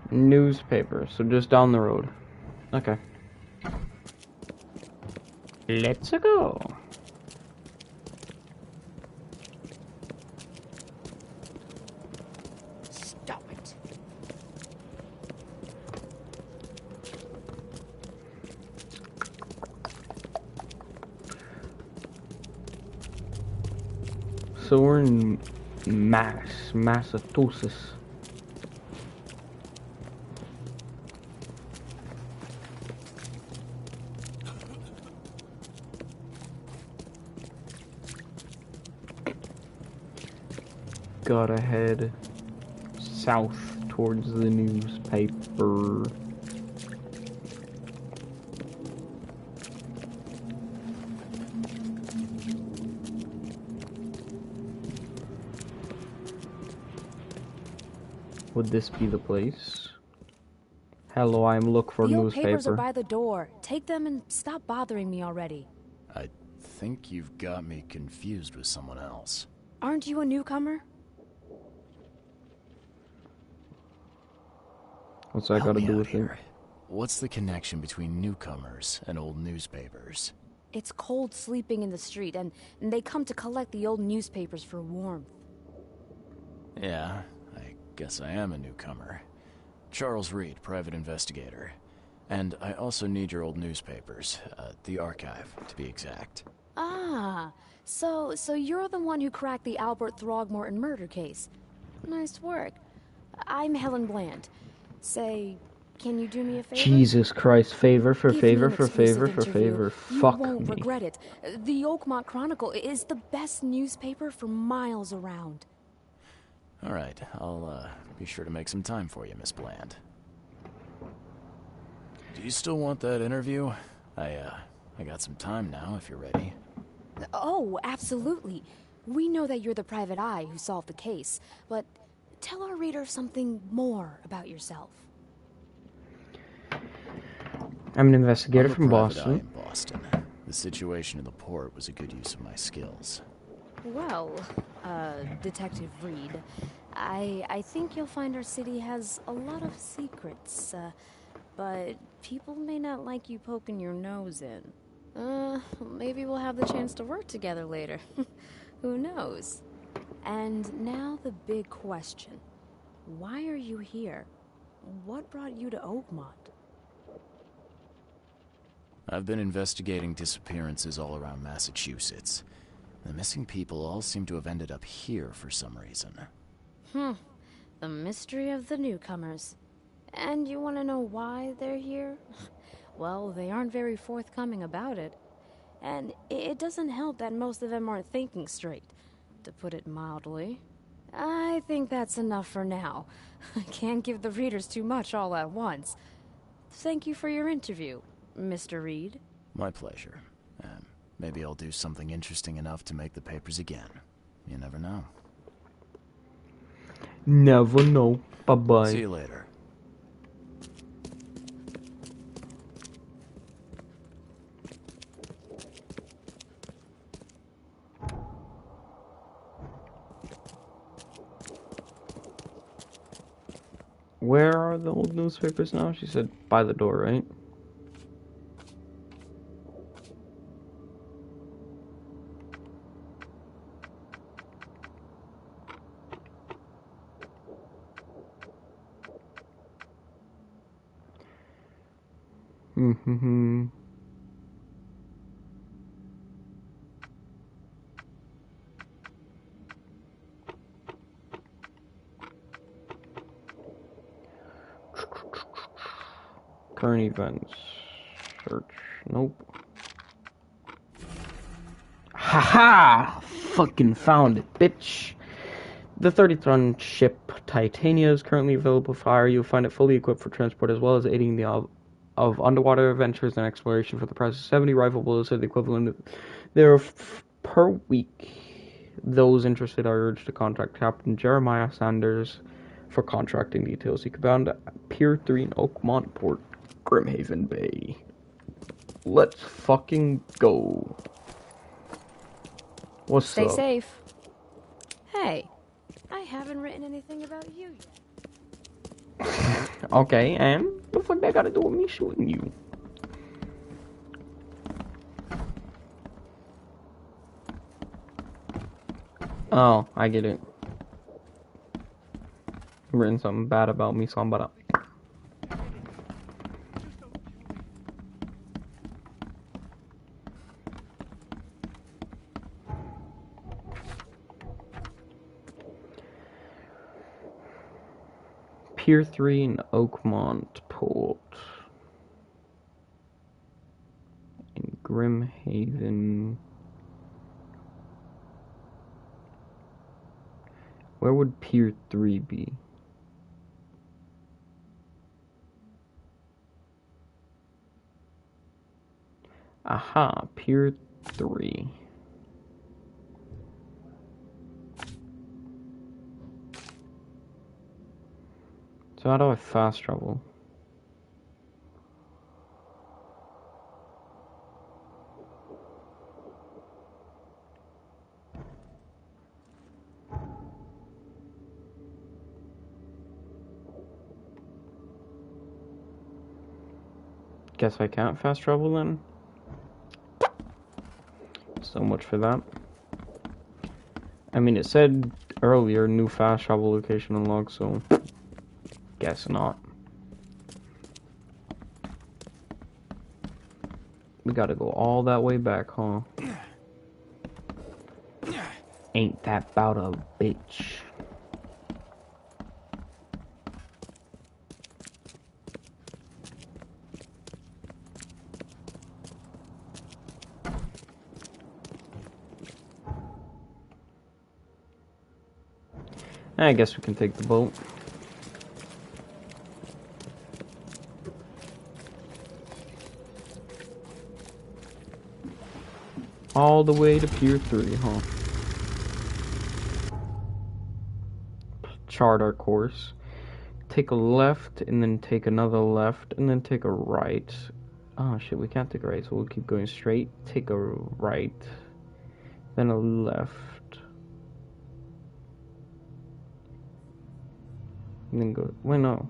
Newspaper, so just down the road. Okay. Let's go. Stop it. So we're in Massachusetts. Gotta head south towards the newspaper. Would this be the place? Hello, I'm looking for The old newspaper. papers are by the door. Take them and stop bothering me already. I think you've got me confused with someone else. Aren't you a newcomer? What's that got to do with it? What's the connection between newcomers and old newspapers? It's cold sleeping in the street, and they come to collect the old newspapers for warmth. Yeah, I guess I am a newcomer. Charles Reed, private investigator. And I also need your old newspapers, the archive, to be exact. Ah, so you're the one who cracked the Albert Throgmorton murder case. Nice work. I'm Helen Bland. Say, can you do me a favor? Jesus Christ, favor for Give favor me an for favor exclusive for interview. favor. You Fuck won't me. regret it. The Oakmont Chronicle is the best newspaper for miles around. Alright, I'll be sure to make some time for you, Miss Bland. Do you still want that interview? I got some time now, if you're ready. Oh, absolutely. We know that you're the private eye who solved the case, but tell our reader something more about yourself. I'm an investigator from private eye Boston. in Boston. The situation in the port was a good use of my skills. Well, Detective Reed, I think you'll find our city has a lot of secrets, but people may not like you poking your nose in. Maybe we'll have the chance to work together later. Who knows? And now the big question. Why are you here? What brought you to Oakmont? I've been investigating disappearances all around Massachusetts. The missing people all seem to have ended up here for some reason. The mystery of the newcomers. And you want to know why they're here? Well, they aren't very forthcoming about it. And it doesn't help that most of them aren't thinking straight, to put it mildly. I think that's enough for now. I can't give the readers too much all at once. Thank you for your interview, Mr. Reed. My pleasure. Maybe I'll do something interesting enough to make the papers again. You never know. Never know. Bye-bye. See you later. Where are the old newspapers now? She said by the door, right? Current events. Search. Nope. Haha! Fucking found it, bitch! The 30-ton ship Titania is currently available for hire. You'll find it fully equipped for transport as well as aiding the of underwater adventures and exploration for the price of 70 rifle bullets or the equivalent there per week. Those interested are urged to contact Captain Jeremiah Sanders for contracting details. He can be found at Pier 3 in Oakmont Port, Grimhaven Bay. Let's fucking go. What's Stay up? safe. Hey, I haven't written anything about you yet. Okay, and what the fuck that got to do with me shooting you? Oh, I get it. Written something bad about me, so I'm about to... Pier 3 in Oakmont Port. In Grimhaven. Where would Pier 3 be? Aha, Pier 3. So how do I fast travel? Guess I can't fast travel then? So much for that. I mean, it said earlier, new fast travel location unlocked, so guess not. We gotta go all that way back, huh? Ain't that about a bitch? I guess we can take the boat. All the way to Pier 3, huh? Chart our course. Take a left, and then take another left, and then take a right. Oh shit, we can't take a right, so we'll keep going straight. Take a right, then a left. And then go, wait, no.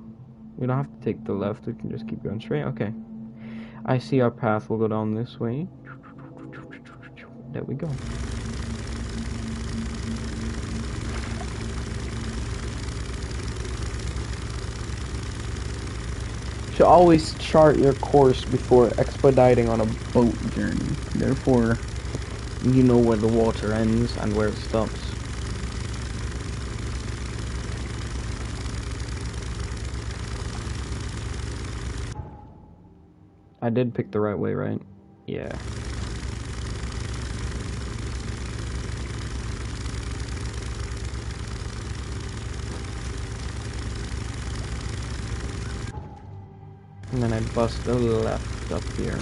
We don't have to take the left, we can just keep going straight. Okay. I see our path, we'll go down this way. There we go. Should always chart your course before expediting on a boat journey. Therefore, you know where the water ends and where it stops. I did pick the right way, right? Yeah. And then I bust a left up here.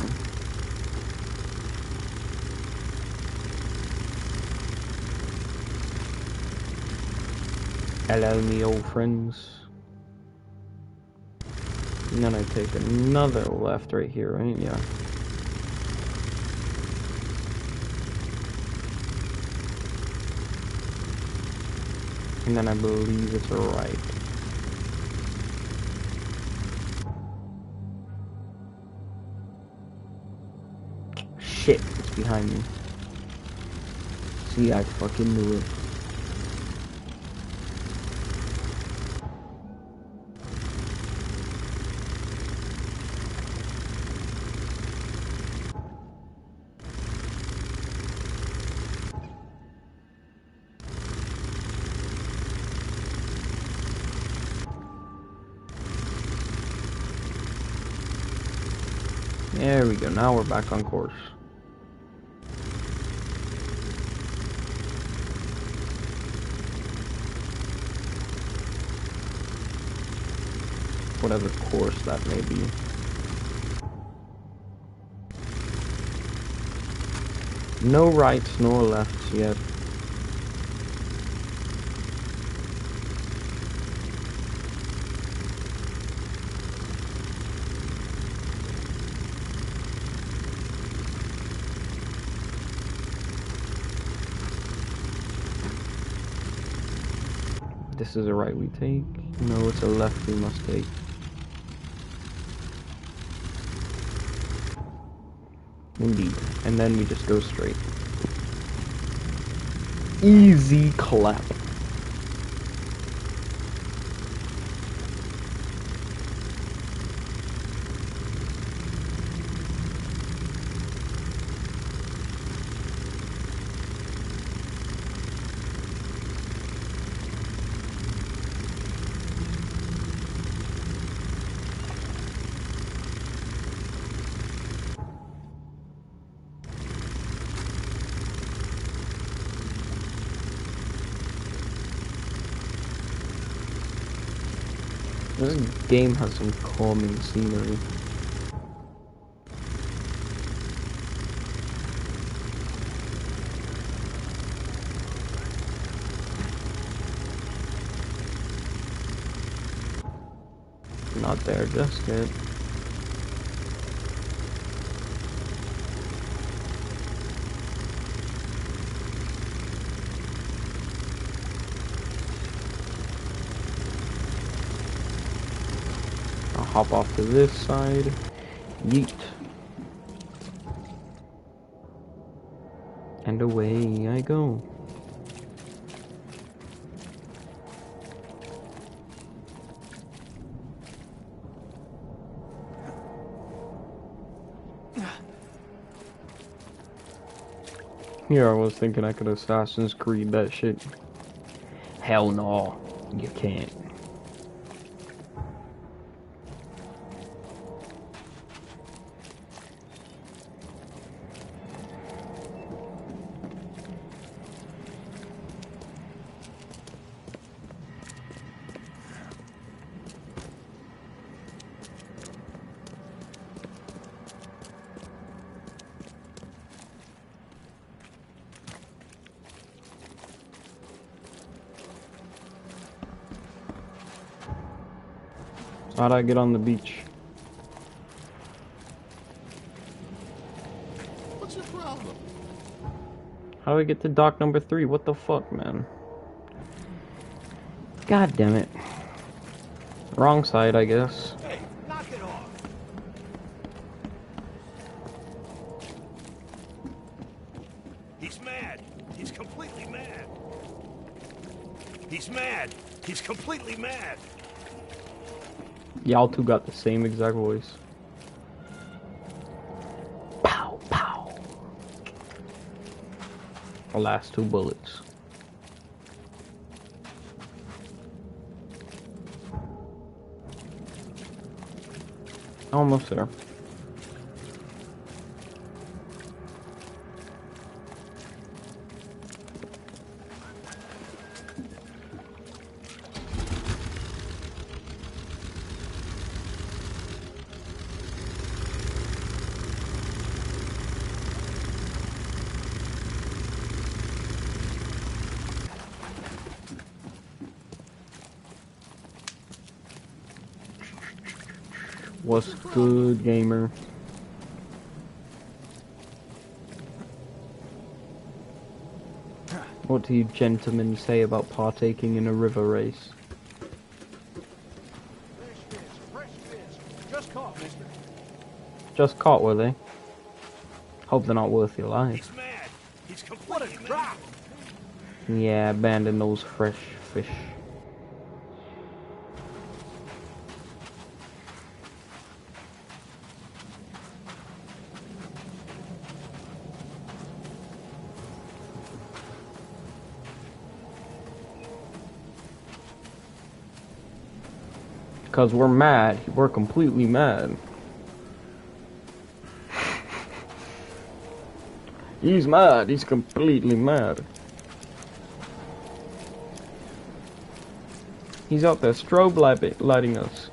Hello, me old friends. And then I take another left right here, right? Yeah. And then I believe it's a right. Shit, it's behind me. See, I fucking knew it. There we go, now we're back on course. Whatever course that may be. No rights, no lefts yet. This is a right we take. No, it's a left we must take. Indeed. And then we just go straight. Easy clap. This game has some calming scenery. Not there just yet. Hop off to this side. Yeet. And away I go. Here I was thinking I could Assassin's Creed that shit. Hell no, you can't. How'd I get on the beach? What's your problem? How do I get to dock number 3? What the fuck, man? God damn it. Wrong side, I guess. Hey, knock it off. He's mad. He's completely mad. He's mad. He's completely mad. Y'all two got the same exact voice. Pow, pow. The last 2 bullets. Almost there. What's good, gamer? What do you gentlemen say about partaking in a river race? Fresh fish. Just caught, mister. Just caught, were they? Hope they're not worth your life. He's mad. He's completely mad. Yeah, abandon those fresh fish. Because we're mad. We're completely mad. He's mad. He's completely mad. He's out there strobe lighting us.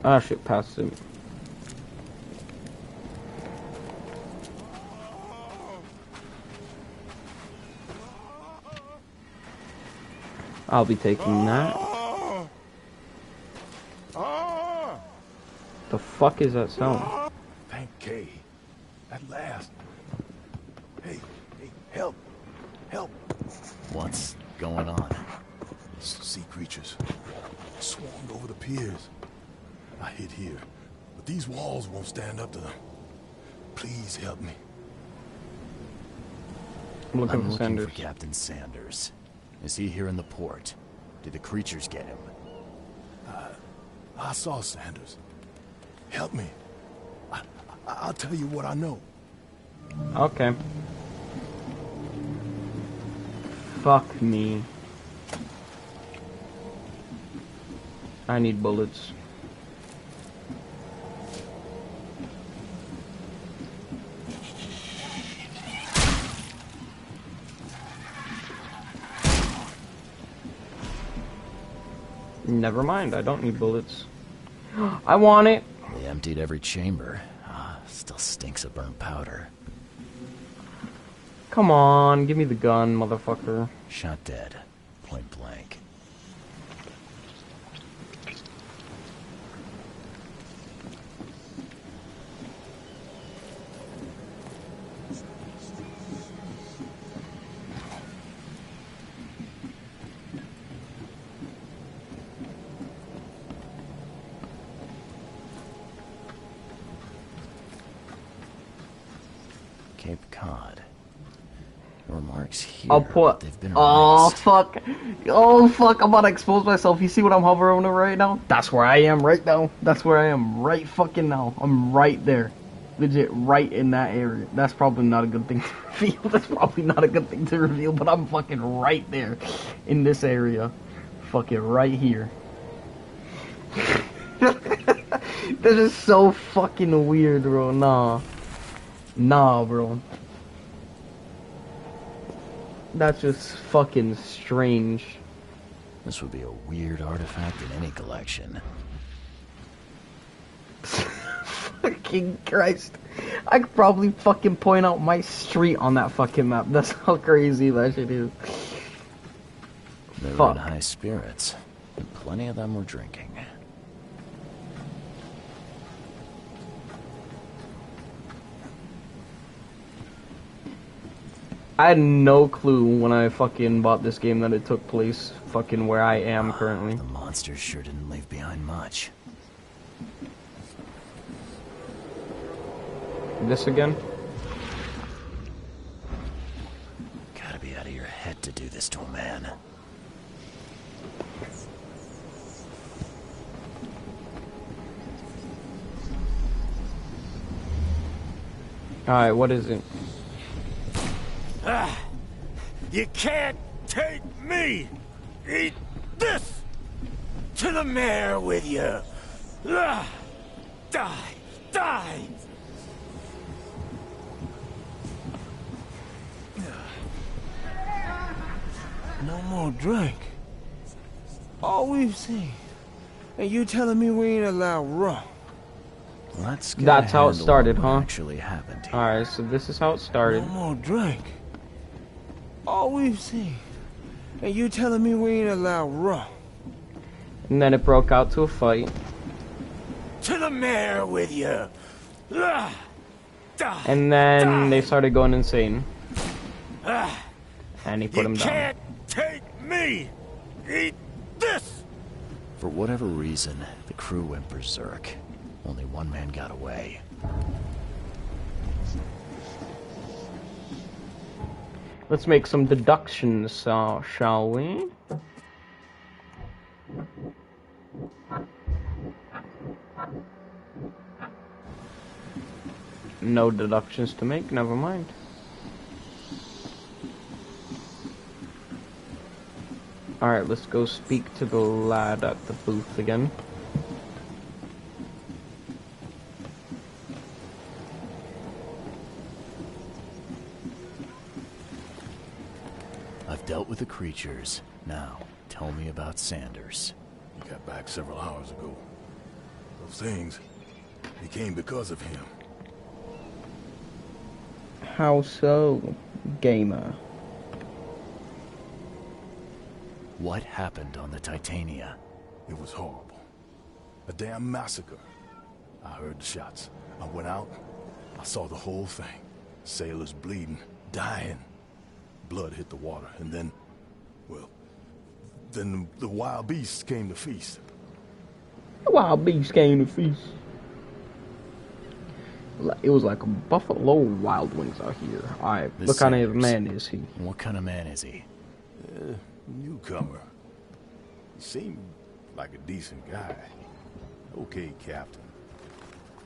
Ah, shit, past him. I'll be taking that. The fuck is that sound? Thank Kay. At last. Hey, help. Help. What's going on? Sea creatures. Swarmed over the piers. I hid here, but these walls won't stand up to them. Please help me. I'm looking for looking Sanders. for Captain Sanders. Is he here in the port? Did the creatures get him? I saw Sanders. Help me. I'll tell you what I know. Okay. Fuck me. I need bullets. Never mind, I don't need bullets. I want it! They emptied every chamber. Still stinks of burnt powder. Come on, give me the gun, motherfucker. Shot dead. Point blank. Cape Cod. Remarks here. I'll put. They've been Oh erased. fuck! Oh fuck! I'm about to expose myself. You see what I'm hovering over right now? That's where I am right now. That's where I am right fucking now. I'm right there, legit right in that area. That's probably not a good thing to reveal. That's probably not a good thing to reveal. But I'm fucking right there, in this area, fucking right here. This is so fucking weird, bro. Nah, bro. That's just fucking strange. This would be a weird artifact in any collection. Fucking Christ. I could probably fucking point out my street on that fucking map. That's how crazy that shit is. They were Fuck. in high spirits, and plenty of them were drinking. I had no clue when I fucking bought this game that it took place fucking where I am currently. The monsters sure didn't leave behind much. This again? Gotta be out of your head to do this to a man. Alright, what is it? You can't take me! Eat this! To the mayor with you! Die! Die! No more drink. All we've seen. And you telling me we ain't allowed rum? Let's get That's a how it handle started, on what huh? actually happened here. Alright, so this is how it started. No more drink. All we've seen. And you telling me we ain't allowed rum? And then it broke out to a fight. To the mayor with you! Die! And then they started going insane. Ah, And he put him you down. can't take me! Eat this! For whatever reason, the crew went berserk. Only one man got away. Let's make some deductions, shall we? No deductions to make, never mind. Alright, let's go speak to the lad at the booth again. I've dealt with the creatures. Now, tell me about Sanders. He got back several hours ago. Those things, they came because of him. How so, gamer? What happened on the Titania? It was horrible. A damn massacre. I heard the shots. I went out. I saw the whole thing. Sailors bleeding, dying. Blood hit the water, and then, well, then the wild beasts came to feast. The wild beast came to feast. It was like a Buffalo Wild Wings out here. Alright, what kind of man is he? What kind of man is he? Newcomer. He seemed like a decent guy. Okay, captain.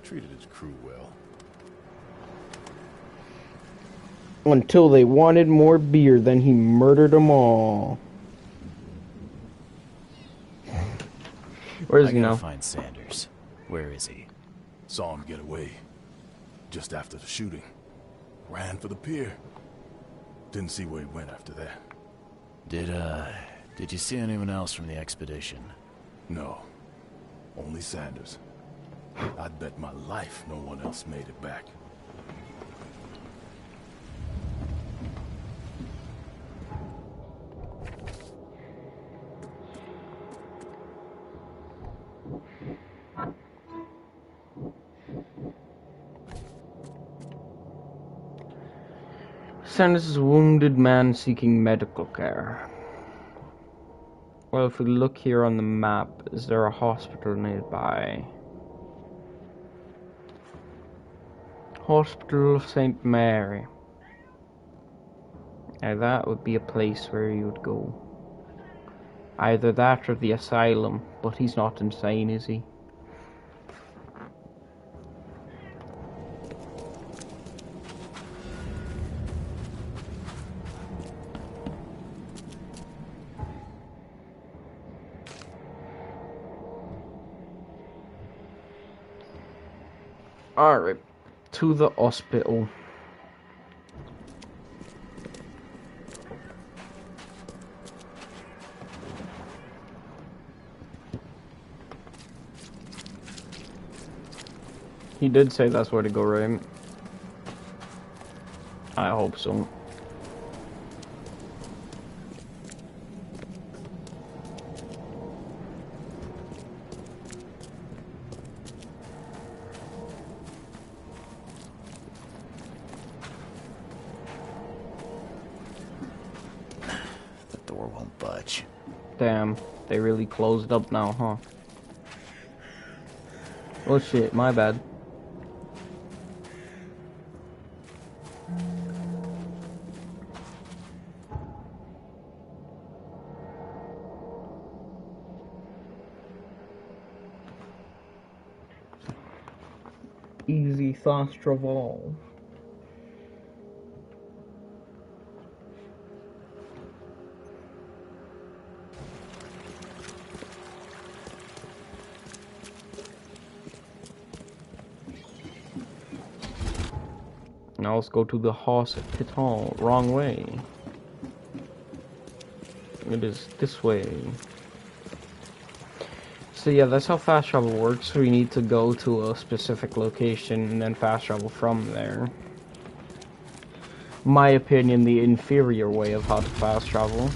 Treated his crew well. Until they wanted more beer, then he murdered them all. Where is he now? I gotta find Sanders. Where is he? Saw him get away. Just after the shooting. Ran for the pier. Didn't see where he went after that. Did you see anyone else from the expedition? No. Only Sanders. I'd bet my life no one else made it back. Sanders is a wounded man seeking medical care. Well, if we look here on the map, is there a hospital nearby? Hospital of St. Mary. Now that would be a place where you would go. Either that or the asylum, but he's not insane, is he? Alright, to the hospital. He did say that's where to go, right? I hope so. The door won't budge. Damn, they really closed up now, huh? Oh shit, my bad. Easy fast travel. Now let's go to the hospital. Wrong way. It is this way. So yeah, that's how fast travel works. We need to go to a specific location and then fast travel from there. My opinion, the inferior way of how to fast travel.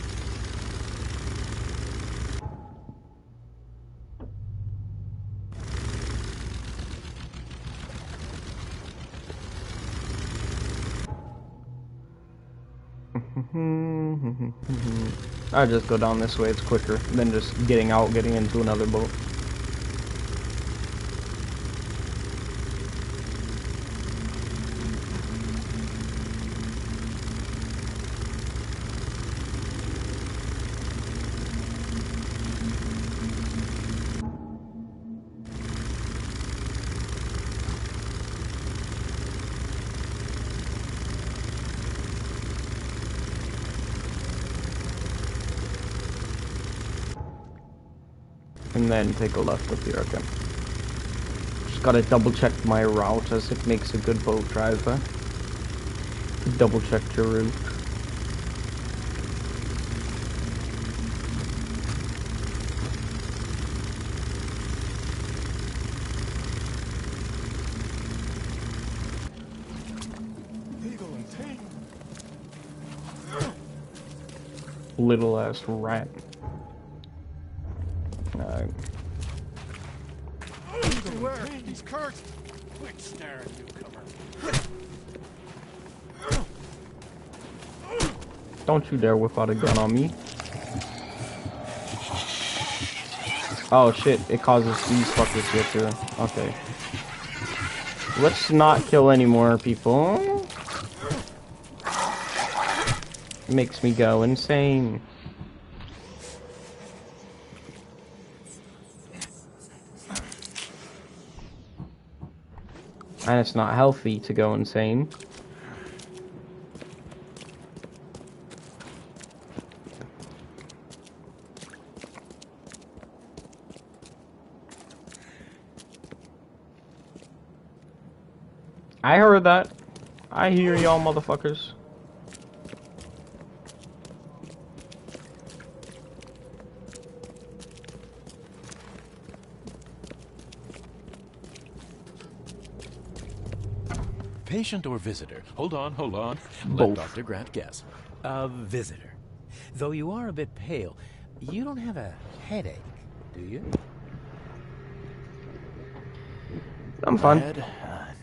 I just go down this way, it's quicker than just getting into another boat. And then take a left up here, okay. Just gotta double check my route as it makes a good boat driver. Double check your route. Little ass rat. Beware, he's cursed. Quick snare, newcomer. Don't you dare whip out a gun on me. Oh shit, it causes these fuckers here too. Okay. Let's not kill any more people. It makes me go insane. And it's not healthy to go insane. I heard that. I hear y'all motherfuckers. Patient or visitor? Hold on. Both. Let Dr. Grant guess. A visitor. Though you are a bit pale, you don't have a headache, do you? I'm fine. Bad?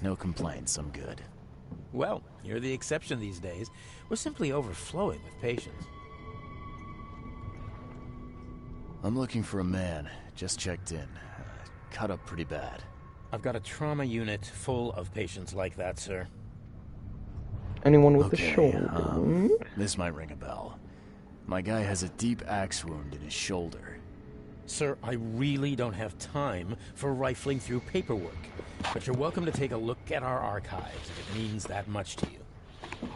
No complaints, I'm good. Well, you're the exception these days. We're simply overflowing with patients. I'm looking for a man. Just checked in. Cut up pretty bad. I've got a trauma unit full of patients like that, sir. Anyone with Okay, a shoulder? this might ring a bell. My guy has a deep axe wound in his shoulder. Sir, I really don't have time for rifling through paperwork. But you're welcome to take a look at our archives if it means that much to you.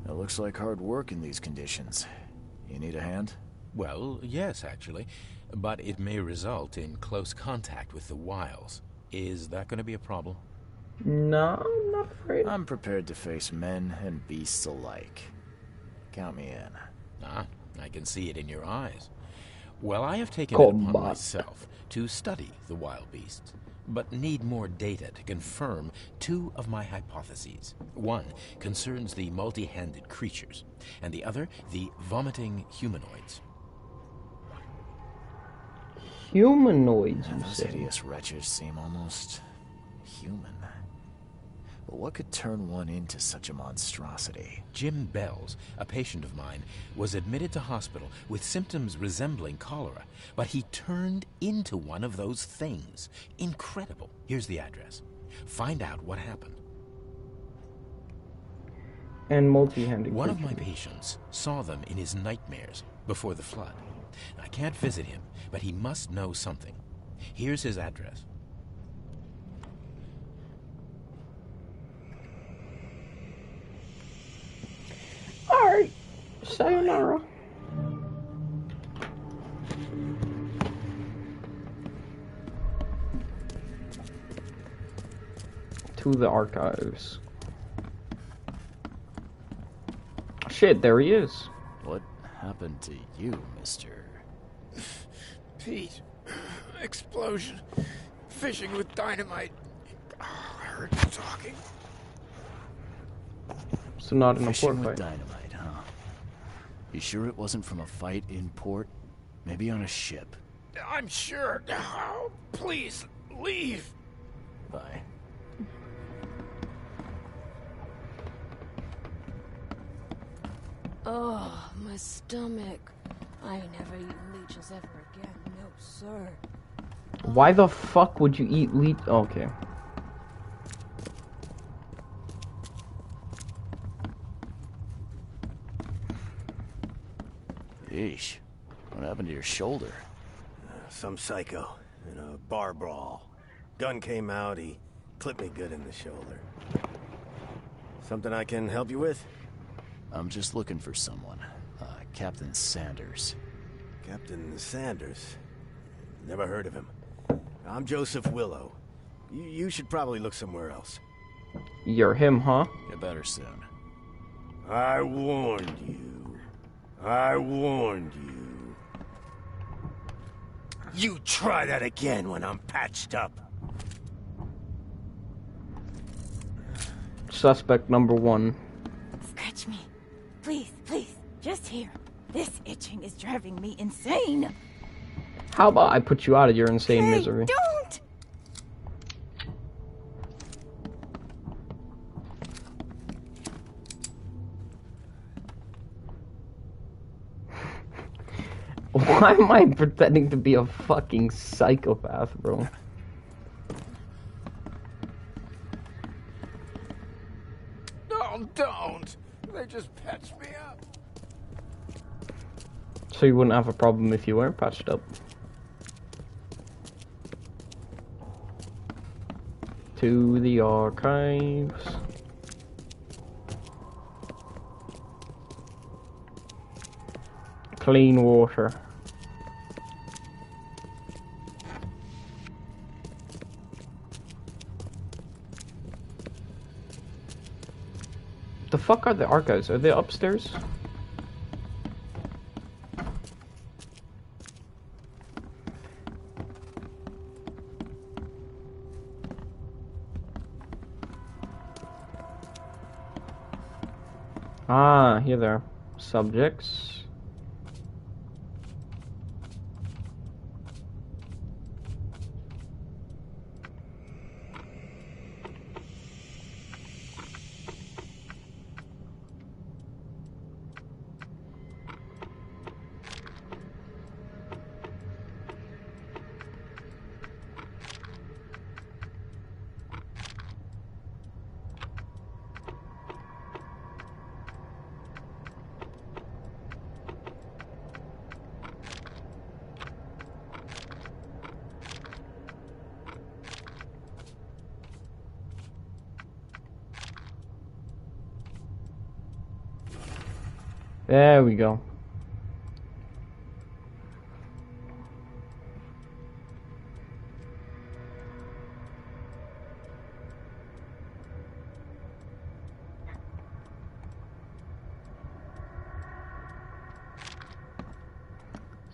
It looks like hard work in these conditions. You need a hand? Well, yes, actually. But it may result in close contact with the Wiles. Is that going to be a problem? No, I'm not afraid. I'm prepared to face men and beasts alike. Count me in. Ah, I can see it in your eyes. Well, I have taken it Combat. upon myself to study the wild beasts, but need more data to confirm two of my hypotheses. One concerns the multi-handed creatures, and the other, the vomiting humanoids. Humanoids, you Those say? hideous wretches seem almost human. But what could turn one into such a monstrosity? Jim Bells, a patient of mine, was admitted to hospital with symptoms resembling cholera, but he turned into one of those things. Incredible. Here's the address. Find out what happened. And multi-handed One of creatures. my patients saw them in his nightmares before the flood. I can't visit him, but he must know something. Here's his address. Alright. Sayonara. To the archives. Shit, there he is. What happened to you, mister? Pete, explosion, fishing with dynamite. I heard you talking. So not in a Fishing port with fight. dynamite, huh? You sure it wasn't from a fight in port? Maybe on a ship? I'm sure. Oh, please, leave. Bye. Oh, my stomach. I ain't never eaten leeches ever again. No, sir. Why the fuck would you eat leech? Okay. Yeesh. What happened to your shoulder? Some psycho in a bar brawl. Gun came out, he clipped me good in the shoulder. Something I can help you with? I'm just looking for someone. Captain Sanders. Captain Sanders? Never heard of him. I'm Joseph Willow. You should probably look somewhere else. You're him, huh? Get better soon. I warned you. I warned you. You try that again when I'm patched up. Suspect number 1. Scratch me. Please, please. Just here. This itching is driving me insane. How about I put you out of your insane misery? Don't! Why am I pretending to be a fucking psychopath, bro? No, don't. They just patched me up. So you wouldn't have a problem if you weren't patched up. To the archives. Clean water. The fuck are the archives? Are they upstairs? Ah, here they are. Subjects. There we go.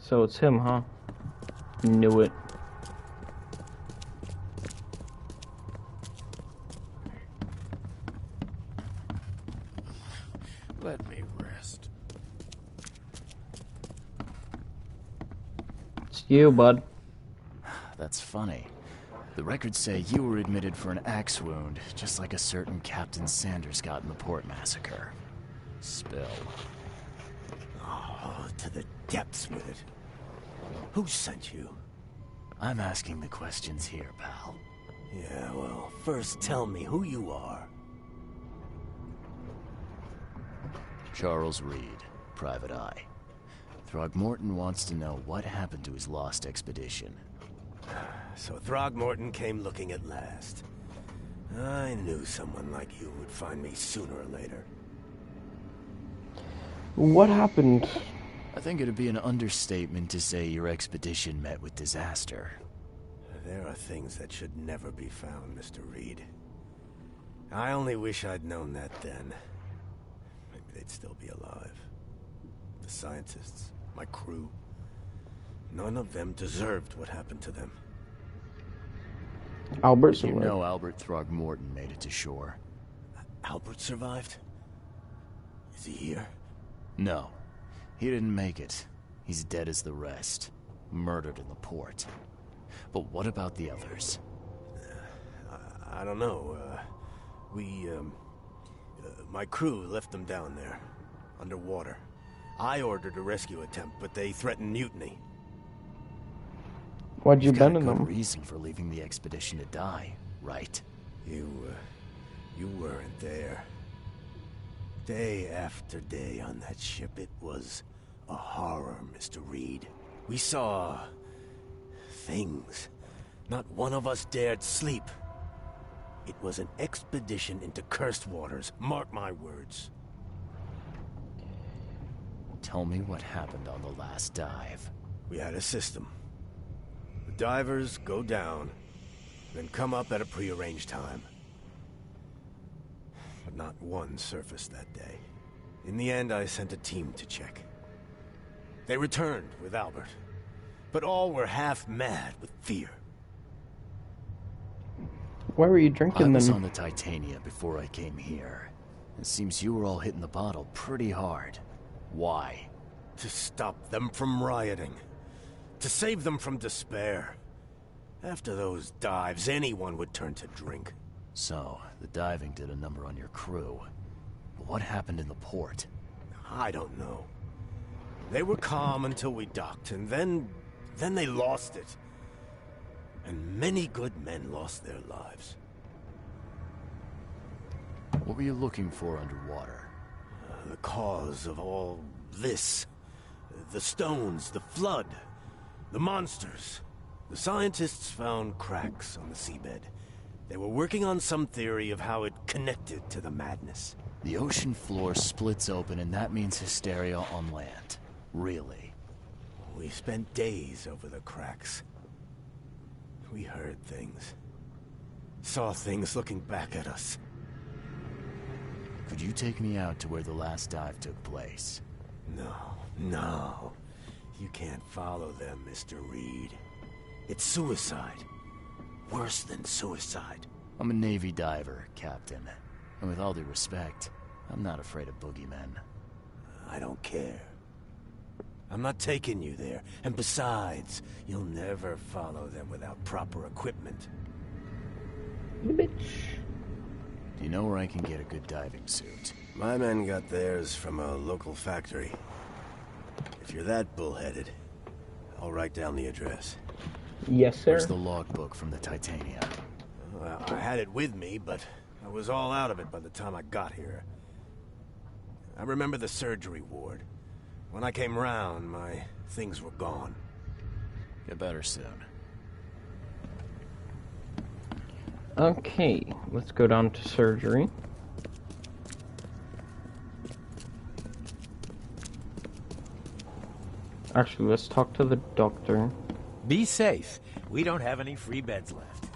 So it's him, huh? Knew it. Let me rest. It's you, bud. That's funny. The records say you were admitted for an axe wound, just like a certain Captain Sanders got in the port massacre. Spill. Oh, to the depths with it. Who sent you? I'm asking the questions here, pal. Yeah, well, first tell me who you are. Charles Reed, Private Eye. Throgmorton wants to know what happened to his lost expedition. So Throgmorton came looking at last. I knew someone like you would find me sooner or later. What happened? I think it'd be an understatement to say your expedition met with disaster. There are things that should never be found, Mr. Reed. I only wish I'd known that then. Maybe they'd still be alive. The scientists, my crew. None of them deserved what happened to them. Albert You survived. know Albert Throgmorton made it to shore. Albert survived? Is he here? No. He didn't make it. He's dead as the rest. Murdered in the port. But what about the others? I don't know. My crew left them down there, underwater. I ordered a rescue attempt, but they threatened mutiny. Why'd you You've got a abandon good them? reason for leaving the expedition to die, right? You weren't there. Day after day on that ship, it was a horror, Mr. Reed. We saw things. Not one of us dared sleep. It was an expedition into cursed waters, mark my words. Tell me what happened on the last dive. We had a system. The divers go down, then come up at a prearranged time. But not one surfaced that day. In the end, I sent a team to check. They returned with Albert, but all were half mad with fear. Why were you I drinking was then? on the Titania before I came here. It seems you were all hitting the bottle pretty hard. Why? To stop them from rioting. To save them from despair. After those dives, anyone would turn to drink. So, the diving did a number on your crew. But what happened in the port? I don't know. They were calm until we docked, and then they lost it. And many good men lost their lives. What were you looking for underwater? The cause of all this. The stones, the flood, the monsters. The scientists found cracks on the seabed. They were working on some theory of how it connected to the madness. The ocean floor splits open and that means hysteria on land. Really? We spent days over the cracks. We heard things. Saw things looking back at us. Could you take me out to where the last dive took place? No. You can't follow them, Mr. Reed. It's suicide. Worse than suicide. I'm a Navy diver, Captain. And with all due respect, I'm not afraid of boogeymen. I don't care. I'm not taking you there. And besides, you'll never follow them without proper equipment. You bitch. Do you know where I can get a good diving suit? My men got theirs from a local factory. If you're that bullheaded, I'll write down the address. Yes, sir. Where's the logbook from the Titania? Well, I had it with me, but I was all out of it by the time I got here. I remember the surgery ward. When I came round, my things were gone. Get better soon. Okay, let's go down to surgery. Actually, let's talk to the doctor. Be safe. We don't have any free beds left.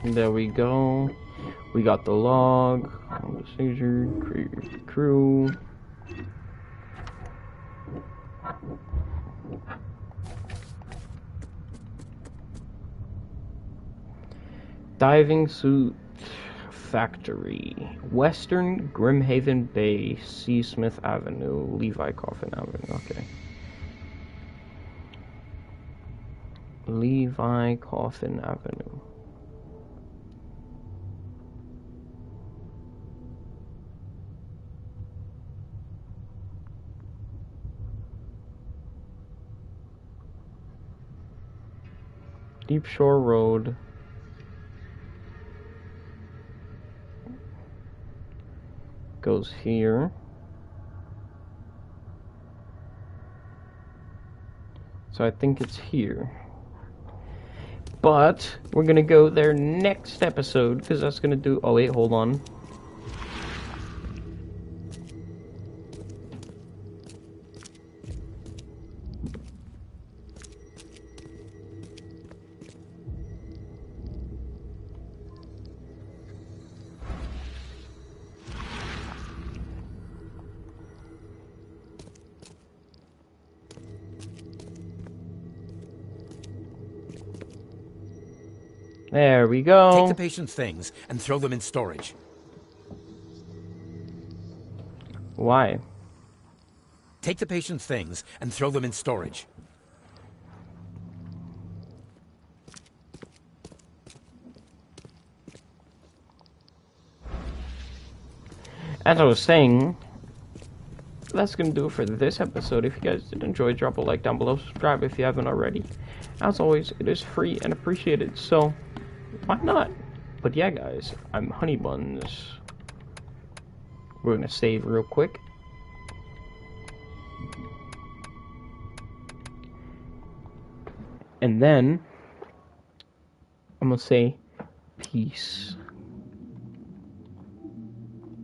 There we go. We got the log. Seizure, crew. Diving suit factory. Western Grimhaven Bay, Seasmith Avenue, Levi Coffin Avenue. Okay. Levi Coffin Avenue. Deep Shore Road. Goes here. So I think it's here. But we're gonna go there next episode because that's gonna do. Oh wait, hold on. There we go. Take the patient's things and throw them in storage. Why? Take the patient's things and throw them in storage. As I was saying, that's going to do it for this episode. If you guys did enjoy, drop a like down below. Subscribe if you haven't already. As always, it is free and appreciated, so why not? But yeah, guys, I'm Honey Buns. We're going to save real quick. And then I'm going to say peace.